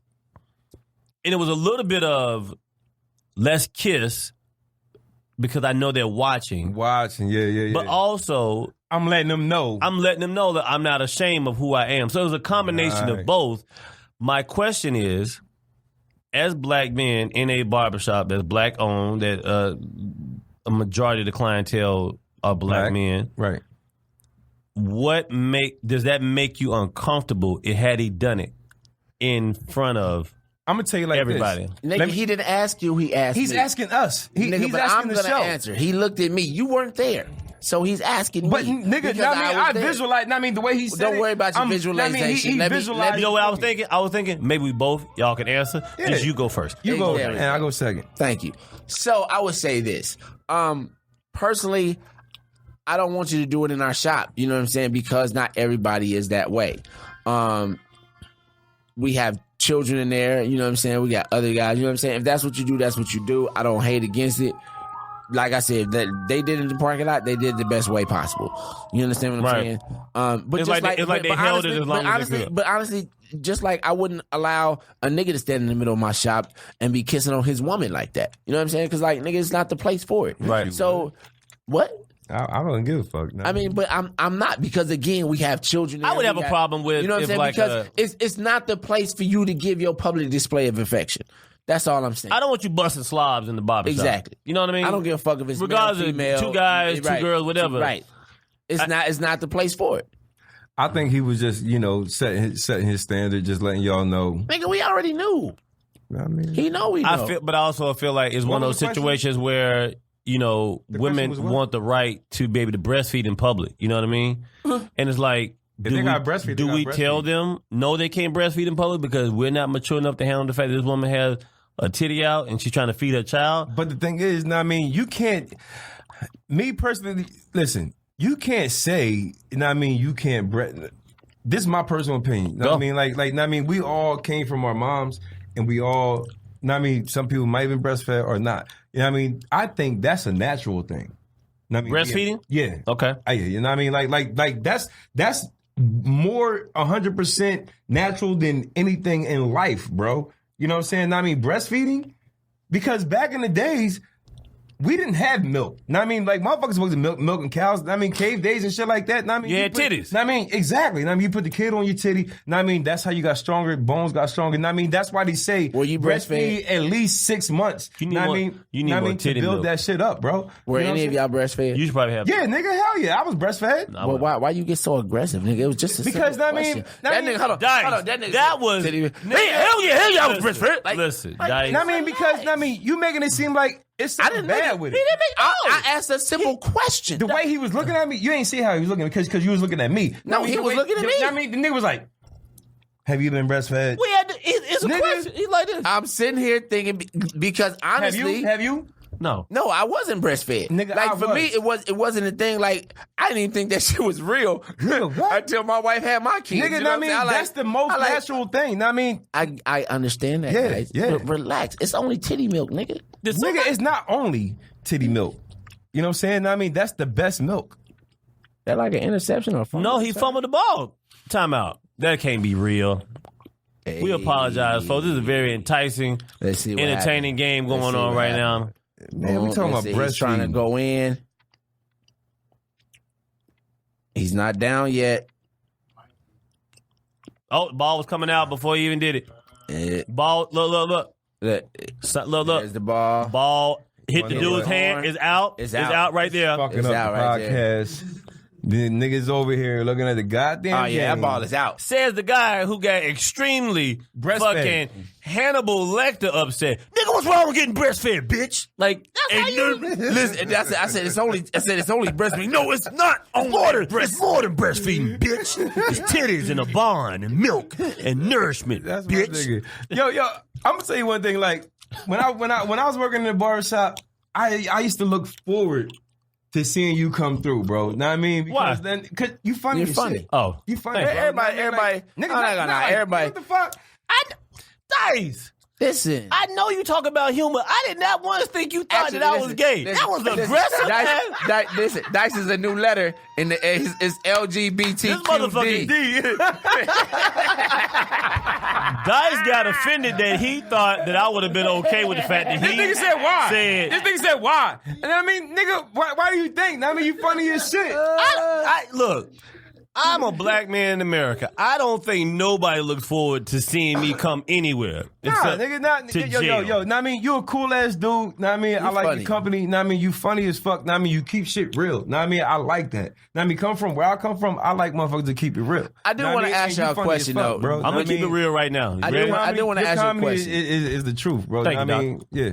and it was a little bit of let's kiss because I know they're watching. Yeah. But also, I'm letting them know that I'm not ashamed of who I am. So it was a combination of both. My question is, as black men in a barbershop that's black owned, that a majority of the clientele are black men. Right. Does that make you uncomfortable had he done it in front of I'm gonna tell you like everybody? This. Nigga, he didn't ask you. He asked He's me. asking us. He's but asking I'm the gonna show. answer. He looked at me. You weren't there, so he's asking But me. nigga, because I was there. visualize. The way he said Don't worry about your he visualization. visualized. You know what I was thinking? I was thinking maybe we both, y'all can answer. Yeah. Just you go first. You go, Exactly. and I go second. Thank you. So I would say this. Personally, I don't want you to do it in our shop. You know what I'm saying? Because not everybody is that way. We have children in there. You know what I'm saying? We got other guys. You know what I'm saying? If that's what you do, that's what you do. I don't hate against it. Like I said, that they did it in the parking lot. They did it the best way possible. You understand what I'm saying? But It's just like they held it as long as they could. But honestly, just like I wouldn't allow a nigga to stand in the middle of my shop and be kissing on his woman like that. You know what I'm saying? Because like nigga, it's not the place for it. Right. So what? I don't give a fuck. No. I mean, but I'm not, because again, we have children. I would have a problem with, you know what I'm if saying, like because it's not the place for you to give your public display of affection. That's all I'm saying. I don't want you busting slobs in the barbershop. Exactly. You know what I mean? I don't give a fuck if it's regardless male, female, of two guys, right, two girls, whatever. Right. It's not the place for it. I think he was just setting his standard, just letting y'all know. Nigga, we already knew. I mean, He know we know. But I also feel like it's one of those situations where women was what? want the right to be able to breastfeed in public. You know what I mean? And it's like, If they got breastfeed, do they we got tell breastfeed. them no, they can't breastfeed in public because we're not mature enough to handle the fact that this woman has a titty out and she's trying to feed her child? But the thing is, you can't. Me personally, listen, you can't say, you can't. This is my personal opinion. Go. We all came from our moms, and we all. Some people might have been breastfed or not. I think that's a natural thing. Breastfeeding? Yeah. Okay. That's more 100% natural than anything in life, bro. You know what I'm saying? Breastfeeding, because back in the days, we didn't have milk. Motherfuckers supposed to milking cows. Cave days and shit like that. You had titties. Exactly. You put the kid on your titty. That's how you got stronger. Bones got stronger. That's why they say you breastfeed at least 6 months. You need more to titty build milk. that shit up, bro. Were You know any of what I'm y'all breastfed? You should probably have. saying? Yeah, nigga, hell yeah. I was breastfed. Well, why you get so aggressive, nigga? It was just a Because, simple I mean- question. I that mean- nigga, hold on, Dice, hold on, that nigga that said- was- said he- nigga, hell yeah, I was listen, breastfed. Like, listen, Dice. Because you making it seem like it's something bad with it. I asked a simple question. The way he was looking at me, you ain't see how he was looking because you was looking at me. No, he the was way- looking at me. The nigga was like, "Have you been breastfed?" We had it's a Nigga. question. He's like this. I'm sitting here thinking because honestly, Have you? No. no, I wasn't breastfed. Nigga, like I for me, it wasn't a thing. Like I didn't even think that shit was real what? until my wife had my kids. Nigga, you know what I'm saying? that's the most natural thing. I understand that, Yeah, guys. yeah. But relax. It's only titty milk, nigga. Nigga, it's not only titty milk. You know what I'm saying? That's the best milk. That like an interception or fumble? No, he fumbled the ball. Timeout. That can't be real. Hey. We apologize, folks. This is a very enticing, Let's see what entertaining game Let's going see on what right happens. now. Man, we talking about Let's see. He's trying to breastfeeding. go in. He's not down yet. Oh, the ball was coming out before he even did it. Ball, look. Look, Look. there's the ball. Ball hit the Wonder dude's what- hand. Is out. It's It's out. out right there. Fucking It's up out the right there. podcast. The niggas over here looking at the goddamn Oh yeah, game. that ball is out. Says the guy who got extremely Breastfed. fucking Hannibal Lecter upset. Nigga, what's wrong with getting breastfed, bitch? Like, Listen, I said it's only breastfeeding. No, it's not. It's more than breastfeeding, bitch. It's titties and a bond and milk and nourishment, That's my bitch. nigga. Yo, I'm gonna tell you one thing. Like, when I was working in the barbershop, I used to look forward to seeing you come through, bro. Know what I mean? Because Why? Cause you funny. You're as funny. shit. Oh. You funny. Thanks, bro. Everybody. Nigga, Everybody. What the fuck? Dice. Listen. I know you talk about humor. I did not once think you thought that I was gay. That was aggressive, man. Listen, Dice is a new letter in the it's LGBTQD. This motherfucking D. Dice got offended that he thought that I would have been okay with the fact that he This nigga said why? said, This nigga said why? And I mean, nigga, why do you think? I mean, you funny as shit. look, I'm a black man in America. I don't think nobody looks forward to seeing me come anywhere. Nah, nigga, to yo, jail. know what I mean? You a cool ass dude. Know what I mean? I like funny. your company. Know what I mean? You funny as fuck. Know what I mean? You keep shit real. Know what I mean? I like that. Know what I mean? Come from where I come from, I like motherfuckers to keep it real. I do Know what want to mean? ask And y'all you a funny question, as fuck, though. bro. I'm Know going what to keep it real right now. I do Ready? want- I do wanna your ask you a comedy question. Is the truth, bro. Thank Know you, what I Doc. mean? Yeah.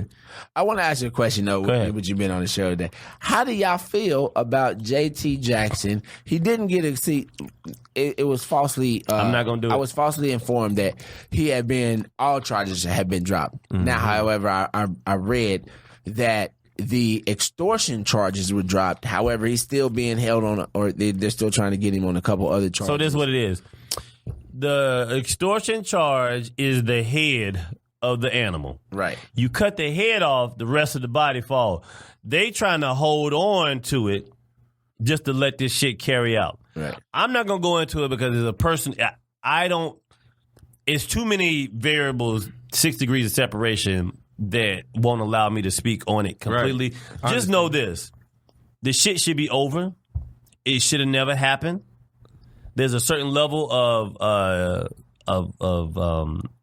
I want to ask you a question, though, ahead. with you been on the show today. How do y'all feel about JT Jackson? He didn't get a seat. It was falsely. I'm not gonna do I it. was falsely informed that all charges had been dropped. Mm-hmm. Now, however, I read that the extortion charges were dropped. However, he's still being held on, or they're still trying to get him on a couple other charges. So this is what it is. The extortion charge is the head of the animal. Right. You cut the head off, the rest of the body fall. They trying to hold on to it just to let this shit carry out. Right. I'm not going to go into it because as a person, I don't, it's too many variables, 6 degrees of separation that won't allow me to speak on it completely. Right. Just know this. The shit should be over. It should have never happened. There's a certain level of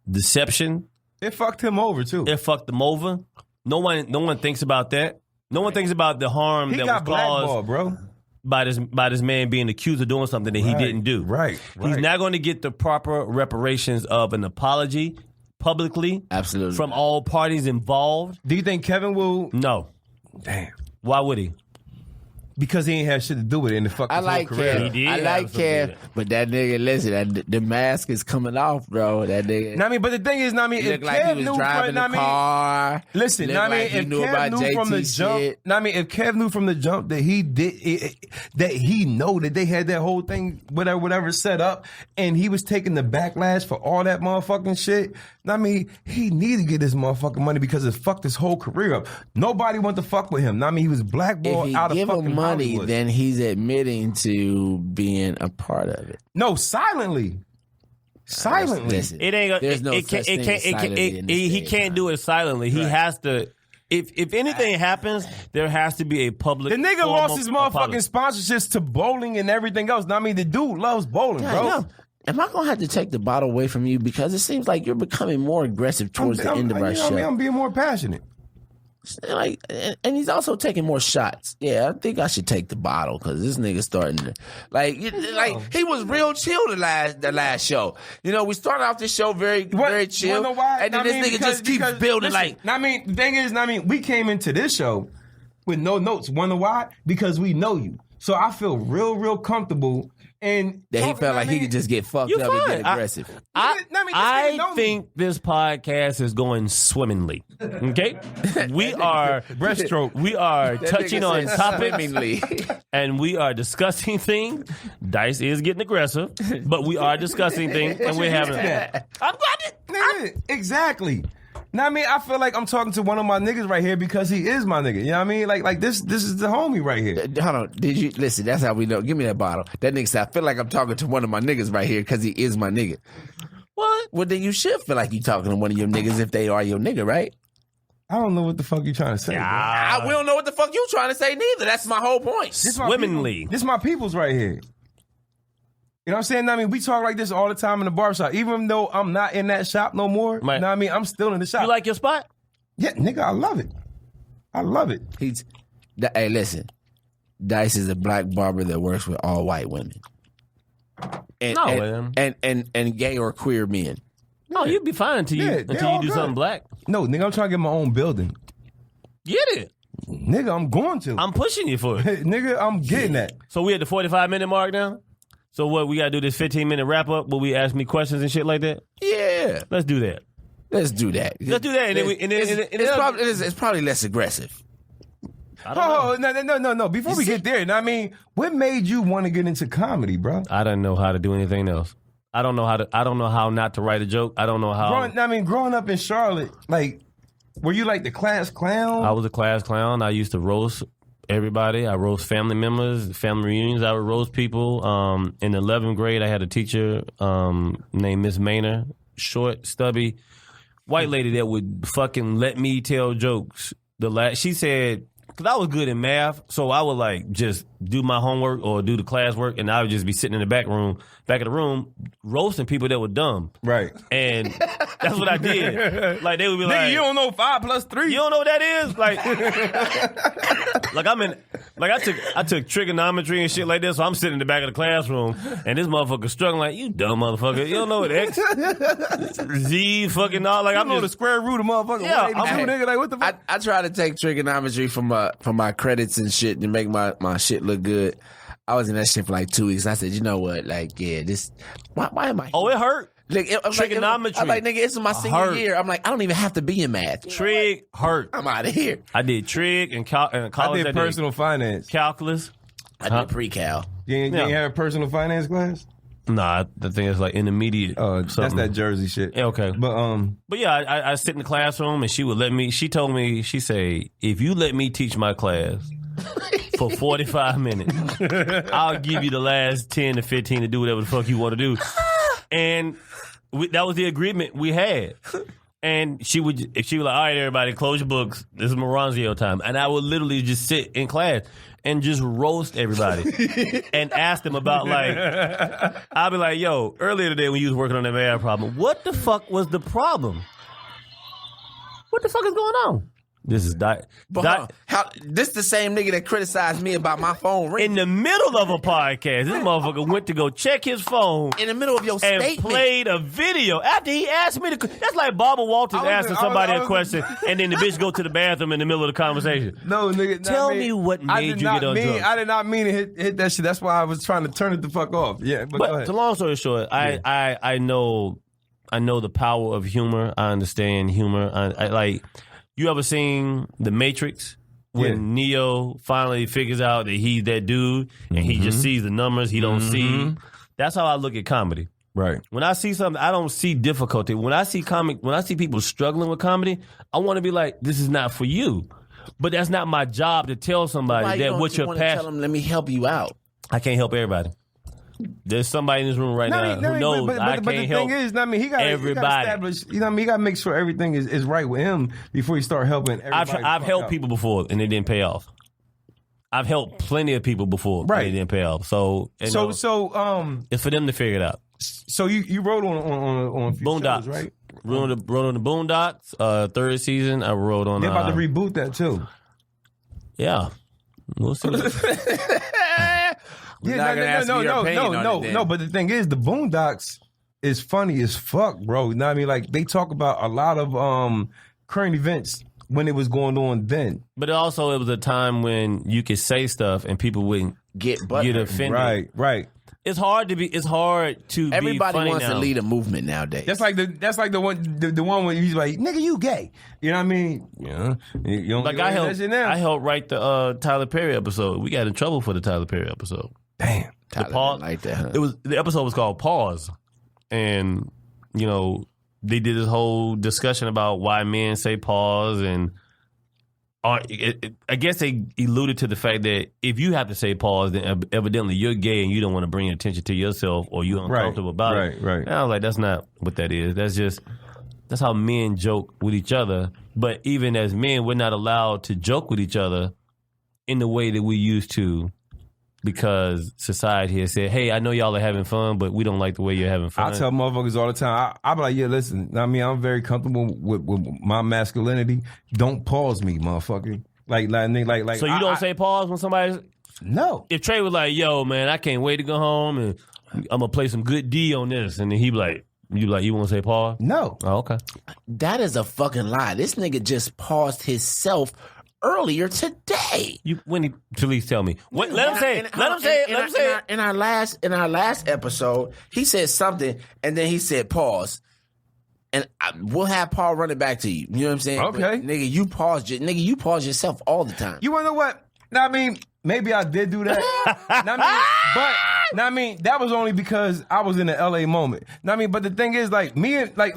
deception. It fucked him over too. It fucked them over. No one thinks about that. No one thinks about the harm He that got was caused blackballed, bro. by this man being accused of doing something that he didn't do. Right. He's not going to get the proper reparations of an apology publicly Absolutely. from all parties involved. Do you think Kevin will? No. Damn. Why would he? Because he ain't had shit to do with it in the fucking I like career. Kev. He did I like have something Kev, to do. but that nigga, listen, the mask is coming off, bro. That nigga. Know what I mean, but the thing is, know what I mean, He if looked like Kev he knew was driving know the what I mean, car. listen, Looked know what I mean, like he if knew Kev about knew from the JT jump, shit. know what I mean, if Kev knew from the jump that he did that he know that they had that whole thing, whatever set up, and he was taking the backlash for all that motherfucking shit. Know what I mean, he needed to get his motherfucking money because it fucked his whole career up. Nobody wanted to fuck with him. Know what I mean, he was If blackballed he out of give fucking him money, Hollywood. then he's admitting to being a part of it. No, silently. Silently. Listen, It ain't. There's no it such can't. thing as silently in this He day, can't man. do it silently. He has to. If anything happens, there has to be a public. The nigga form lost of his motherfucking apology. sponsorships to bowling and everything else. Know what I mean, the dude loves bowling, God, bro. yo, am I gonna have to take the bottle away from you because it seems like you're becoming more aggressive towards the end of our you know what I show? mean? I'm being more passionate. Like, and he's also taking more shots. Yeah, I think I should take the bottle because this nigga's starting to like he was real chill the last show. You know, we started off this show very chill, You know why? and then I this mean, nigga because- just keeps because, building. listen, Like, I mean, the thing is, I mean, we came into this show with no notes. Wonder why? Because we know you. So I feel real comfortable. And that he talking, felt I like he mean, could just get fucked You up and fine. get aggressive. I mean, this nigga know I me. think this podcast is going swimmingly. Okay, we are Breaststroke. We are That touching nigga on said topics, swimmingly. and we are discussing things. Dice is getting aggressive, but we are discussing things, and we're having. that? I'm glad. Nigga, exactly. Now, I mean, I feel like I'm talking to one of my niggas right here because he is my nigga. You know what I mean? Like this is the homie right here. Hold on, did you listen? That's how we know. Give me that bottle. That nigga said, "I feel like I'm talking to one of my niggas right here because he is my nigga." What? Well, then you should feel like you talking to one of your niggas if they are your nigga, right? I don't know what the fuck you trying to say. bro. We don't know what the fuck you trying to say neither. That's my whole point. This my Swimmingly. people- This my people's right here. You know what I'm saying? I mean, we talk like this all the time in the barbershop. Even though I'm not in that shop no more, Right. you know what I mean? I'm still in the shop. You like your spot? Yeah, nigga, I love it. I love it. Hey, listen. Dice is a black barber that works with all white women. And, No, and gay or queer men. No, you'd be fine until Yeah, you they until all you do good. something black. No, nigga, I'm trying to get my own building. Get it. Nigga, I'm going to. I'm pushing you for it. Nigga, I'm getting that. So we at the 45-minute mark now? So what, we got to do this 15-minute wrap-up where we ask me questions and shit like that? Yeah. Let's do that. Let's do that. Let's do that. It's probably less aggressive. No. Before we get there, I mean, what made you want to get into comedy, bro? I didn't know how to do anything else. I don't know how not to write a joke. I don't know how. Growing up in Charlotte, like, were you like the class clown? I was a class clown. I used to roast everybody. I roast family members, family reunions. I would roast people. In 11th grade, I had a teacher named Miss Maynard, short, stubby, white lady that would fucking let me tell jokes. She said, because I was good in math, so I would like just do my homework or do the class work, and I would just be sitting in the back of the room, roasting people that were dumb. Right. And that's what I did. Like they would be Nigga, like, you don't know 5 + 3. You don't know what that is? I took trigonometry and shit like this, so I'm sitting in the back of the classroom, and this motherfucker struggling like, you dumb motherfucker. You don't know what X, Z, fucking all. Like, I know the square root of motherfucker. Yeah, nigga, like, what the fuck? I try to take trigonometry from my credits and shit to make my shit look good. I was in that shit for like 2 weeks. I said, you know what? Like, yeah, this. Why am I? Oh, it hurt. Like, Trigonometry. I'm like, nigga, it's my senior year. I'm like, I don't even have to be in math. Trig hurt. I'm out of here. I did trig and college. I did personal finance. Calculus. I did pre-cal. You ain't have a personal finance class? Nah, the thing is like intermediate. That's that Jersey shit. Yeah, okay. But yeah, I sit in the classroom and she would let me. She told me, she say, if you let me teach my class for 45 minutes, I'll give you the last 10 to 15 to do whatever the fuck you want to do. And that was the agreement we had. And she would like, all right, everybody, close your books. This is Maronzio time. And I would literally just sit in class and just roast everybody and ask them about, like, I'll be like, yo, earlier today when you was working on that math problem, what the fuck was the problem? What the fuck is going on? This is this the same nigga that criticized me about my phone ringing. In the middle of a podcast, this motherfucker went to go check his phone in the middle of your and statement. Played a video after he asked me to. That's like Barbara Walters asking somebody a question and then the bitch go to the bathroom in the middle of the conversation. No, nigga. Tell me what made you get on drugs. I did not mean to hit that shit. That's why I was trying to turn it the fuck off. Yeah, but go ahead. To long story short, I know the power of humor. I understand humor. I like. You ever seen The Matrix when Neo finally figures out that he's that dude and he just sees the numbers he don't see? That's how I look at comedy. Right. When I see something, I don't see difficulty. When I see people struggling with comedy, I want to be like, this is not for you. But that's not my job to tell somebody that what your passion. Tell them, let me help you out. I can't help everybody. There's somebody in this room right now who knows I can't help everybody. He got to establish, he got to make sure everything is right with him before he start helping everybody. I've helped people before and it didn't pay off. I've helped plenty of people before and it didn't pay off. So it's for them to figure it out. So you wrote on a few Boondocks, shows, right? Wrote on the Boondocks, 3rd season. I wrote on. They're about to reboot that too. Yeah, we'll see. No. But the thing is, the Boondocks is funny as fuck, bro. You know what I mean? Like, they talk about a lot of current events when it was going on then. But it was a time when you could say stuff and people wouldn't get offended. Right. It's hard to be. Everybody funny wants now. to lead a movement nowadays. That's like the one where he's like, nigga, you gay. You know what I mean? Yeah. You don't like I helped write the Tyler Perry episode. We got in trouble for the Tyler Perry episode. Damn. Tyler like that. Huh? The episode was called Pause, and they did this whole discussion about why men say pause, and I guess they alluded to the fact that if you have to say pause, then evidently you're gay and you don't want to bring attention to yourself or you're uncomfortable about it. Right. And I was like, that's not what that is. That's how men joke with each other. But even as men, we're not allowed to joke with each other in the way that we used to, because society has said, hey, I know y'all are having fun, but we don't like the way you're having fun. I tell motherfuckers all the time, I be like, yeah, listen, I mean, I'm very comfortable with my masculinity. Don't pause me, motherfucker. Like. So you don't say pause when somebody's... No. If Trey was like, yo, man, I can't wait to go home and I'm going to play some good D on this, and then he be like, you want to say pause? No. Oh, okay. That is a fucking lie. This nigga just paused himself earlier today. Please tell me. Let him say it. In our last episode, he said something and then he said pause. And we'll have Paul run it back to you. You know what I'm saying? Okay. But, nigga, you pause yourself all the time. You wanna know what? I mean, maybe I did do that. That was only because I was in the LA moment. But the thing is, like, me and like,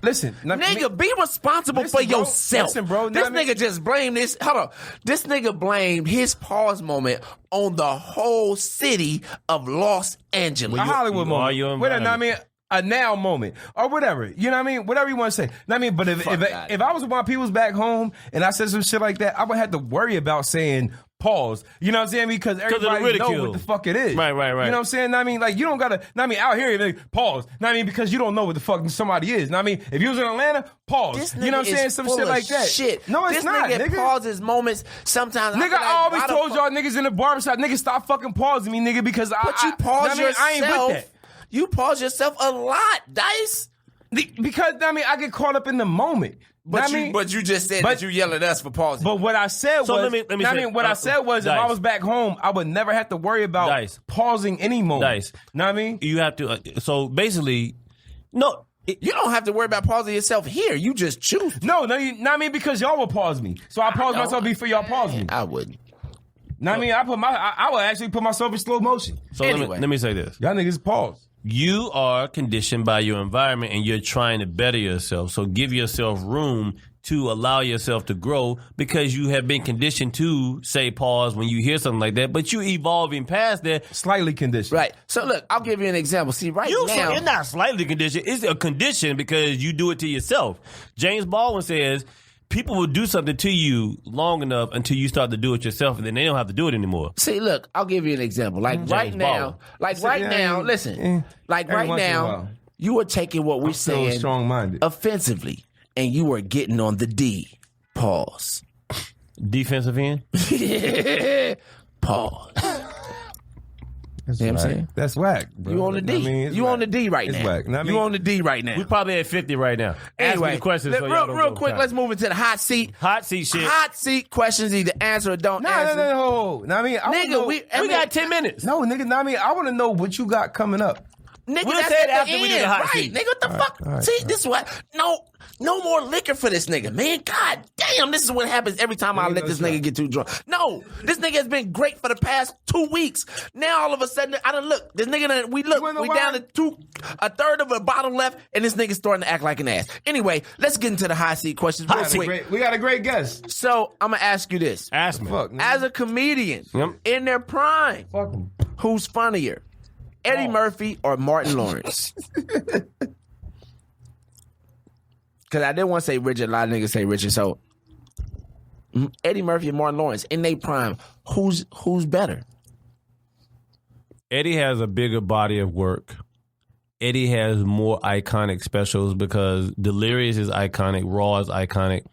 listen, nigga, be responsible for yourself. Listen, bro. This nigga just blamed this. Hold on. This nigga blamed his pause moment on the whole city of Los Angeles. A Hollywood moment. Whatever. A now moment or whatever. You know what I mean? Whatever you want to say. But if I was with my peoples back home and I said some shit like that, I would have to worry about saying pause. You know what I'm saying? Because everybody knows what the fuck it is. Right. You know what I'm saying? Like, you don't gotta. Out here, like, pause. Because you don't know what the fuck somebody is. If you was in Atlanta, pause. You know what I'm saying? Some shit like that. Shit. No, it's not. Nigga pauses moments sometimes. Nigga, I always told y'all niggas in the barbershop, nigga, stop fucking pausing me, nigga, because you pause yourself. I ain't with that. You pause yourself a lot, Dice. Because I get caught up in the moment. But you just said that you yell at us for pausing. But what I said was, let me say, what I said was, Dice. if I was back home, I would never have to worry about Dice. pausing any moment. Dice. Know what I mean? You have to. So basically, no. You don't have to worry about pausing yourself here. You just choose. No, because y'all will pause me. So I pause myself before y'all pause me. I wouldn't. I would actually put myself in slow motion. So anyway. let me say this. Y'all niggas pause. You are conditioned by your environment and you're trying to better yourself. So give yourself room to allow yourself to grow because you have been conditioned to say pause when you hear something like that, but you're evolving past that. Slightly conditioned. Right. So look, I'll give you an example. See, now. You're not slightly conditioned. It's a condition because you do it to yourself. James Baldwin says people will do something to you long enough until you start to do it yourself, and then they don't have to do it anymore. See, look, I'll give you an example. Right now, you are taking what we're saying strong-minded. offensively, and you are getting on the D. Pause. Defensive end? Pause. That's you know what I'm saying? That's whack, bro. You on the D. You on the D right now. Whack. You on the D right now. We probably at 50 right now. Anyway, ask me questions. real quick, let's move into the hot seat. Hot seat shit. Hot seat questions, either answer or don't answer. No. Nigga, we got 10 minutes. No, nigga, I want to know what you got coming up. Nigga, We'll that's say it at after the we do end. the hot Right, seat. nigga, what the fuck? All right. See, this is what. No more liquor for this nigga, man. God damn, this is what happens every time I let this nigga get too drunk. No, this nigga has been great for the past 2 weeks. Now all of a sudden, I done look. This nigga we down to a third of a bottle left, and this nigga's starting to act like an ass. Anyway, let's get into the hot seat questions real quick. We got a great guest. So I'm gonna ask you this: Ask me. Fuck, as a comedian Yep. in their prime, Fuck him. who's funnier, Eddie Murphy or Martin Lawrence? Because I didn't want to say Richard. A lot of niggas say Richard. So Eddie Murphy and Martin Lawrence in their prime, who's better? Eddie has a bigger body of work. Eddie has more iconic specials because Delirious is iconic, Raw is iconic.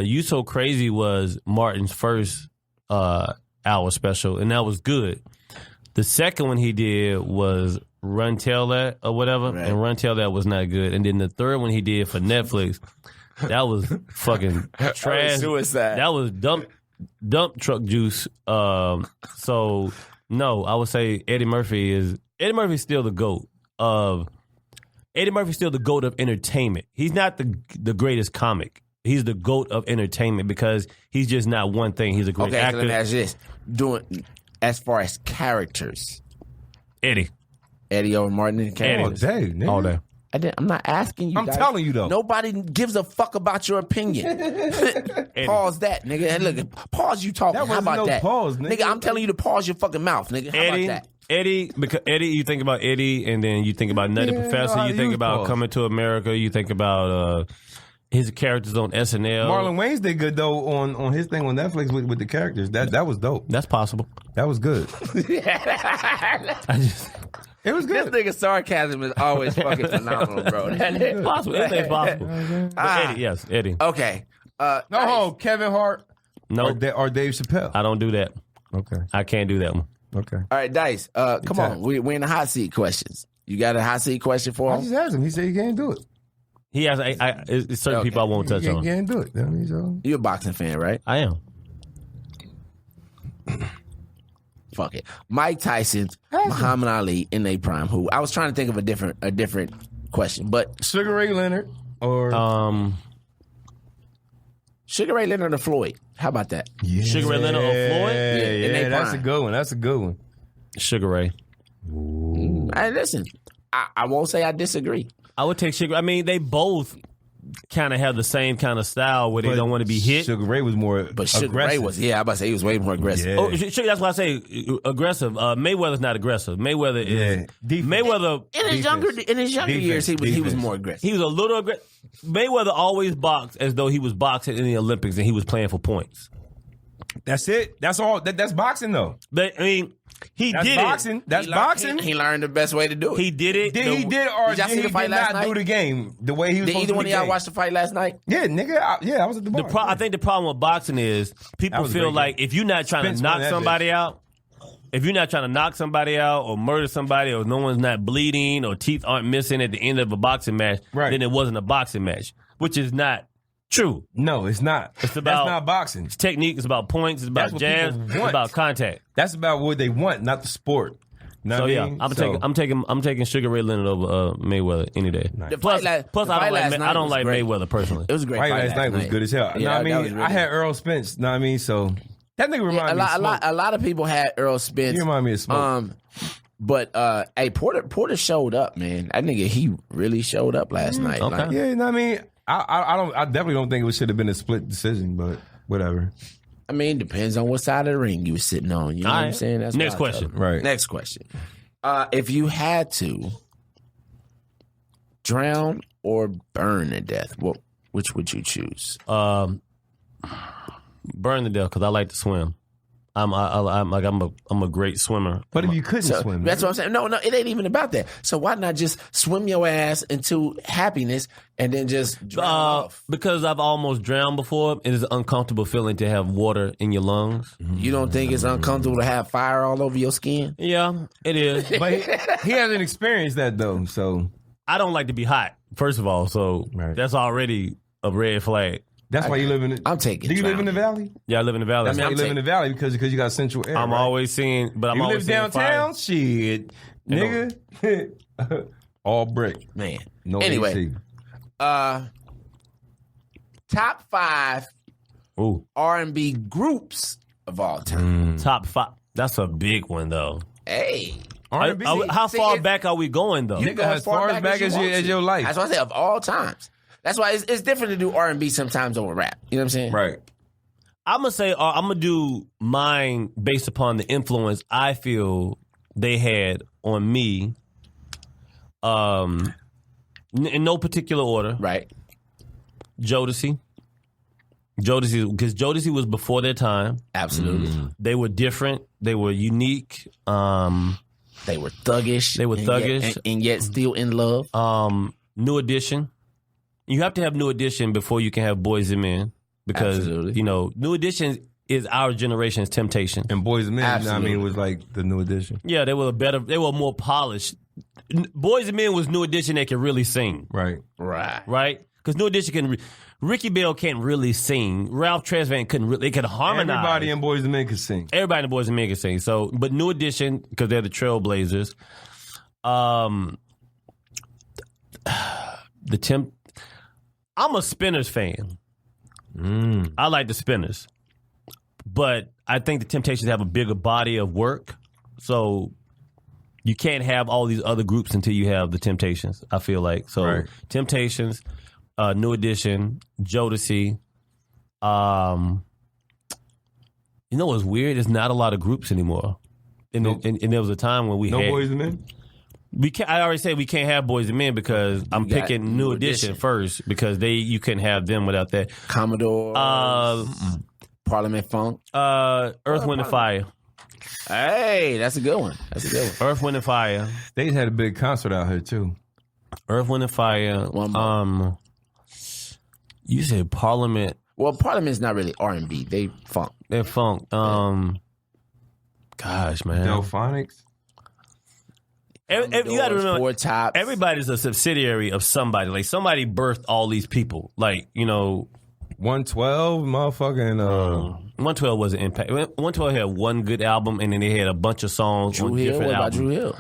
You So Crazy was Martin's first hour special, and that was good. The second one he did was Run Tell That or whatever, right. and Run Tell That was not good. And then the third one he did for Netflix, that was fucking trash. Suicide. That was dump truck juice. So no, I would say Eddie Murphy's still the GOAT of entertainment. He's not the greatest comic. He's the GOAT of entertainment because he's just not one thing. He's a great Okay, actor. so let me ask you this: as far as characters, Eddie over Martin in characters. All day, nigga. All day. I'm not asking you. I'm guys. telling you, though. Nobody gives a fuck about your opinion. Pause that, nigga. Hey, look, pause you talking. That How wasn't about no that? pause, nigga. I'm telling you to pause your fucking mouth, nigga. How about that? Eddie, because Eddie, you think about Eddie, and then you think about Nutty Professor, you think about Coming to America, you think about his characters on SNL. Marlon Wayans did good though on his thing on Netflix with the characters. That was dope. That's possible. That was good. It was good. This nigga sarcasm is always fucking phenomenal, bro. It's possible. Anything's possible. But Eddie, yes, Eddie. Okay. No, Kevin Hart. No, or Dave Chappelle. I don't do that. Okay. I can't do that one. Okay. All right, Dice. Come on. We're in the hot seat questions. You got a hot seat question for I him? just asked him. He said he can't do it. He has. It's certain people I won't touch He on. can't do it. I mean, so. You're a boxing fan, right? I am. Fuck it. Mike Tyson, Muhammad Ali in their prime. Who I was trying to think of a different question. But Sugar Ray Leonard or Sugar Ray Leonard or Floyd? How about that? Sugar Ray Leonard or Floyd? Yeah, that's a good one. That's a good one. Sugar Ray. Hey, listen, I won't say I disagree. I would take Sugar. I mean, they both kind of have the same kind of style where they don't want to be hit. Sugar Ray was more But Sugar Ray was, I'm about to say he was way more aggressive. Yeah. Oh, Sugar, that's why I say aggressive. Mayweather's not aggressive. Mayweather is Mayweather. In his younger years, he was more aggressive. He was a little aggressive. Mayweather always boxed as though he was boxing in the Olympics and he was playing for points. That's it. That's all. That's boxing, though. But, I mean, That's did boxing. it. That's boxing. He learned the best way to do it. He did it. Did he y'all see the fight last not night? do the game the way he was Did supposed either to do one the of y'all game? watch the fight last night? Yeah, nigga. I was at the bar. I think the problem with boxing is people was a feel great like game. if you're not trying Spence to won knock that somebody out, if you're not trying to knock somebody out or murder somebody or no one's not bleeding or teeth aren't missing at the end of a boxing match, then it wasn't a boxing match, which is not true. No, it's not. It's about That's not boxing. It's technique. It's about points. It's about That's what jabs. people It's want. about contact. That's about what they want, not the sport. Know So what I yeah, mean? I'm taking Sugar Ray Leonard over Mayweather any day. Plus, I don't like Mayweather personally. It was a great Fight fight last night was good as hell. Yeah, I mean, that was really I had Earl Spence. Know what I mean? So that nigga reminded me of Smoke. a lot of people had Earl Spence. You remind me of Smoke. But hey, Porter showed up, man. That nigga, he really showed up last night. okay. Like, Yeah, you know what I mean? I definitely don't think it should have been a split decision, but whatever. I mean, depends on what side of the ring you were sitting on. You know what I'm saying? That's Next what I question. tell them. Right. Next question. If you had to drown or burn to death, which would you choose? Burn to death because I like to swim. I'm a great swimmer. But if you couldn't swim, That's what I'm saying. No, it ain't even about that. So why not just swim your ass into happiness and then just drown off? Because I've almost drowned before. It is an uncomfortable feeling to have water in your lungs. You don't think it's uncomfortable to have fire all over your skin? Yeah, it is. but he hasn't experienced that though. So I don't like to be hot, first of all. So that's already a red flag. that's why you live in it. I'm taking Do you live in the drowning. valley? Yeah, I live in the valley. That's why you live in the valley because you got central air. I'm right? always seeing, but I'm You always live seeing downtown? fire. Shit, nigga. All brick. Man. No Anyway, AC. top 5 Ooh, R&B groups of all time. top 5. That's a big one though. Hey. R&B. How see, far if- back are we going though? You Nigga, go as far back as you want as to. your life. That's why I say of all times. That's why it's different to do R&B sometimes over rap. You know what I'm saying? Right. I'm gonna do mine based upon the influence I feel they had on me. In no particular order. Right. Jodeci, because Jodeci was before their time. Absolutely. They were different. They were unique. They were thuggish. They were thuggish. And yet still in love. New Edition. You have to have New Edition before you can have Boys and Men. Because, Absolutely. New Edition is our generation's Temptation. And Boys and Men, you know what I Absolutely. mean, was like the new edition. Yeah, they were more polished. Boys and Men was New Edition that could really sing. Right. Right? Because New Edition Ricky Bell can't really sing. Ralph Tresvant they could harmonize. Everybody in Boys and Men could sing. Everybody in the Boys and Men can sing. So, but New Edition, because they're the Trailblazers. I'm a Spinners fan. I like the Spinners. But I think the Temptations have a bigger body of work. So you can't have all these other groups until you have the Temptations, I feel like. So Right. Temptations, New Edition, Jodeci. You know what's weird? There's not a lot of groups anymore. And there was a time when we No had... Boys and Men? I already said we can't have Boys and Men because I'm got picking New Edition first because you couldn't have them without that. Commodore. Parliament Funk. Earth, Wind, and Fire. Hey, that's a good one. Earth, Wind, and Fire. They just had a big concert out here, too. Earth, Wind, and Fire. One more. You said Parliament. Well, Parliament's not really R&B. They funk. They're funk. Gosh, man. Delphonics? You got to remember, Four Tops. everybody's a subsidiary of somebody. Like, somebody birthed all these people. Like, 112, motherfucking. 112 was an impact. 112 had one good album, and then they had a bunch of songs Drew on Hill. different What about albums. Drew Hill?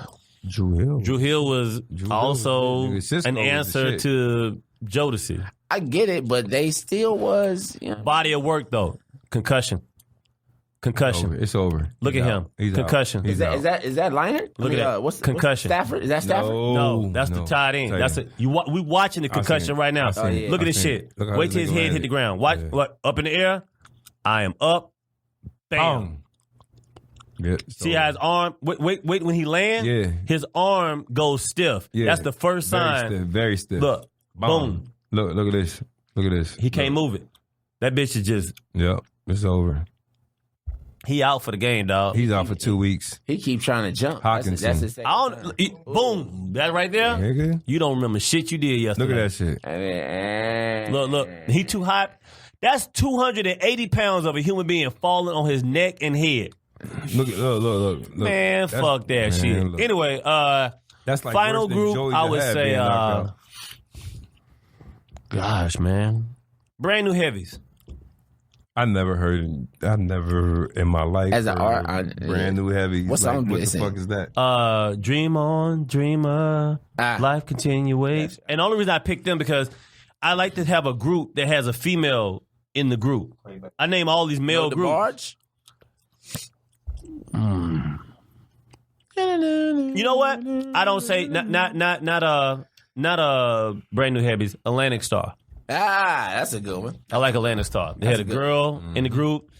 Drew Hill was also Cisco an was the answer shit. to Jodeci. I get it, but they still was. You know. Body of work though. Concussion. It's over. Look He's at out. him. He's Concussion. out. He's Is that Leinart? Look at that. What's Concussion. Stafford? Is that Stafford? No, that's the tight end. Tight That's end. it. We watching the concussion right now. I seen it. Look at I this seen shit. it. Look how Wait till this his nigga head hit landed. the ground. Watch. Yeah. What? Up in the air. I am up. Bam. Yeah, See how his arm? Wait. When he lands, Yeah. his arm goes stiff. Yeah. That's the first sign. Very stiff. Look. Boom. Look at this. Look at this. He can't move it. That bitch is just. Yep. It's over. He out for the game, dog. He's out for 2 weeks. He keep trying to jump. Hawkinson. That's his second I time. don't. Boom. That right there. Nigga. You don't remember shit you did yesterday. Look at that shit. Look. He too hot. That's 280 pounds of a human being falling on his neck and head. Look. Man, That's- fuck that man, shit. look. Anyway, That's like final worse than group, Joey I would Jahab say, being knocked out. gosh, man. Brand new heavies. I never in my life As an heard art, brand new heavy. What song do What they the sing? fuck is that? Dream on, dreamer, life continuates. And the only reason I picked them because I like to have a group that has a female in the group. I name all these male groups. You know what? I don't say not a brand new heavies. Atlantic Star. That's a good one. I like Atlantic Star. They had a girl in the group.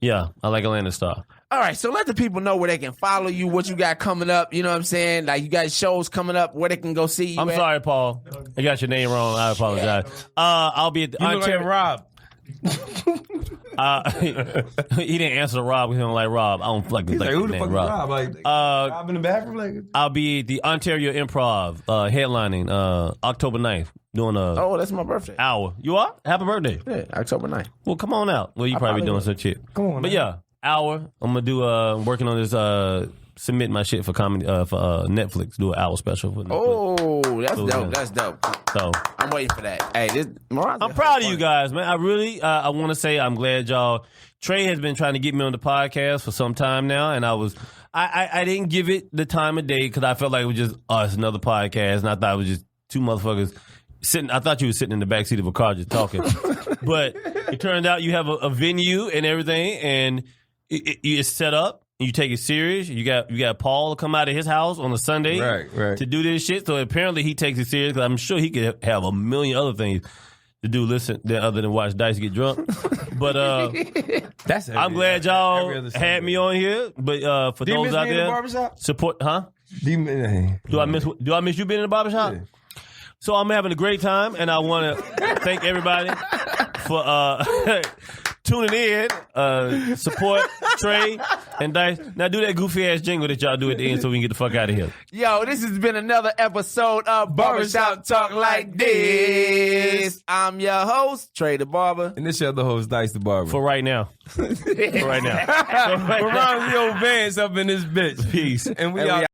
Yeah, I like Atlantic Star. All right, so let the people know where they can follow you, what you got coming up. You know what I'm saying? Like you got shows coming up, where they can go see you. I'm at. sorry, Paul. I got your name wrong. I apologize. I'll be at the You look like Rob. he didn't answer Rob because he don't like Rob. I don't fucking He's like like, who the name fuck is Rob? Like, Rob in the bathroom? Like, I'll be at the Ontario Improv headlining October 9th doing a Oh, that's my birthday. hour. You are? Happy birthday. Yeah, October 9th. Well, come on out. Well, you probably probably doing will. some shit. Come on, But man. yeah, hour. I'm gonna do working on this submit my shit for comedy for Netflix. Do an hour special for Netflix. Oh, that's So, dope. yeah. That's dope. So I'm waiting for that. Hey, this Maronzio I'm proud of you guys, man. I really, I want to say I'm glad y'all. Trey has been trying to get me on the podcast for some time now, and I didn't give it the time of day because I felt like it was just us, another podcast, and I thought it was just two motherfuckers sitting. I thought you were sitting in the backseat of a car just talking, but it turned out you have a venue and everything, and it's set up. You take it serious. You got Paul to come out of his house on a Sunday Right. to do this shit. So apparently he takes it serious because I'm sure he could have a million other things to do other than watch Dice get drunk. But that's I'm glad y'all had me on here. But for Do you those miss out being in the there, barbershop? support, huh? Do Do I miss you being in the barbershop? Yeah. So I'm having a great time, and I want to thank everybody for tuning in. Support Trey and Dice. Now do that goofy ass jingle that y'all do at the end so we can get the fuck out of here. Yo, this has been another episode of Barbershop Talk Like This. I'm your host, Trey the Barber. And this your other host, Dice the Barber. For right now. For right now. Maronzio Vance up in this bitch. Peace. And we And we out.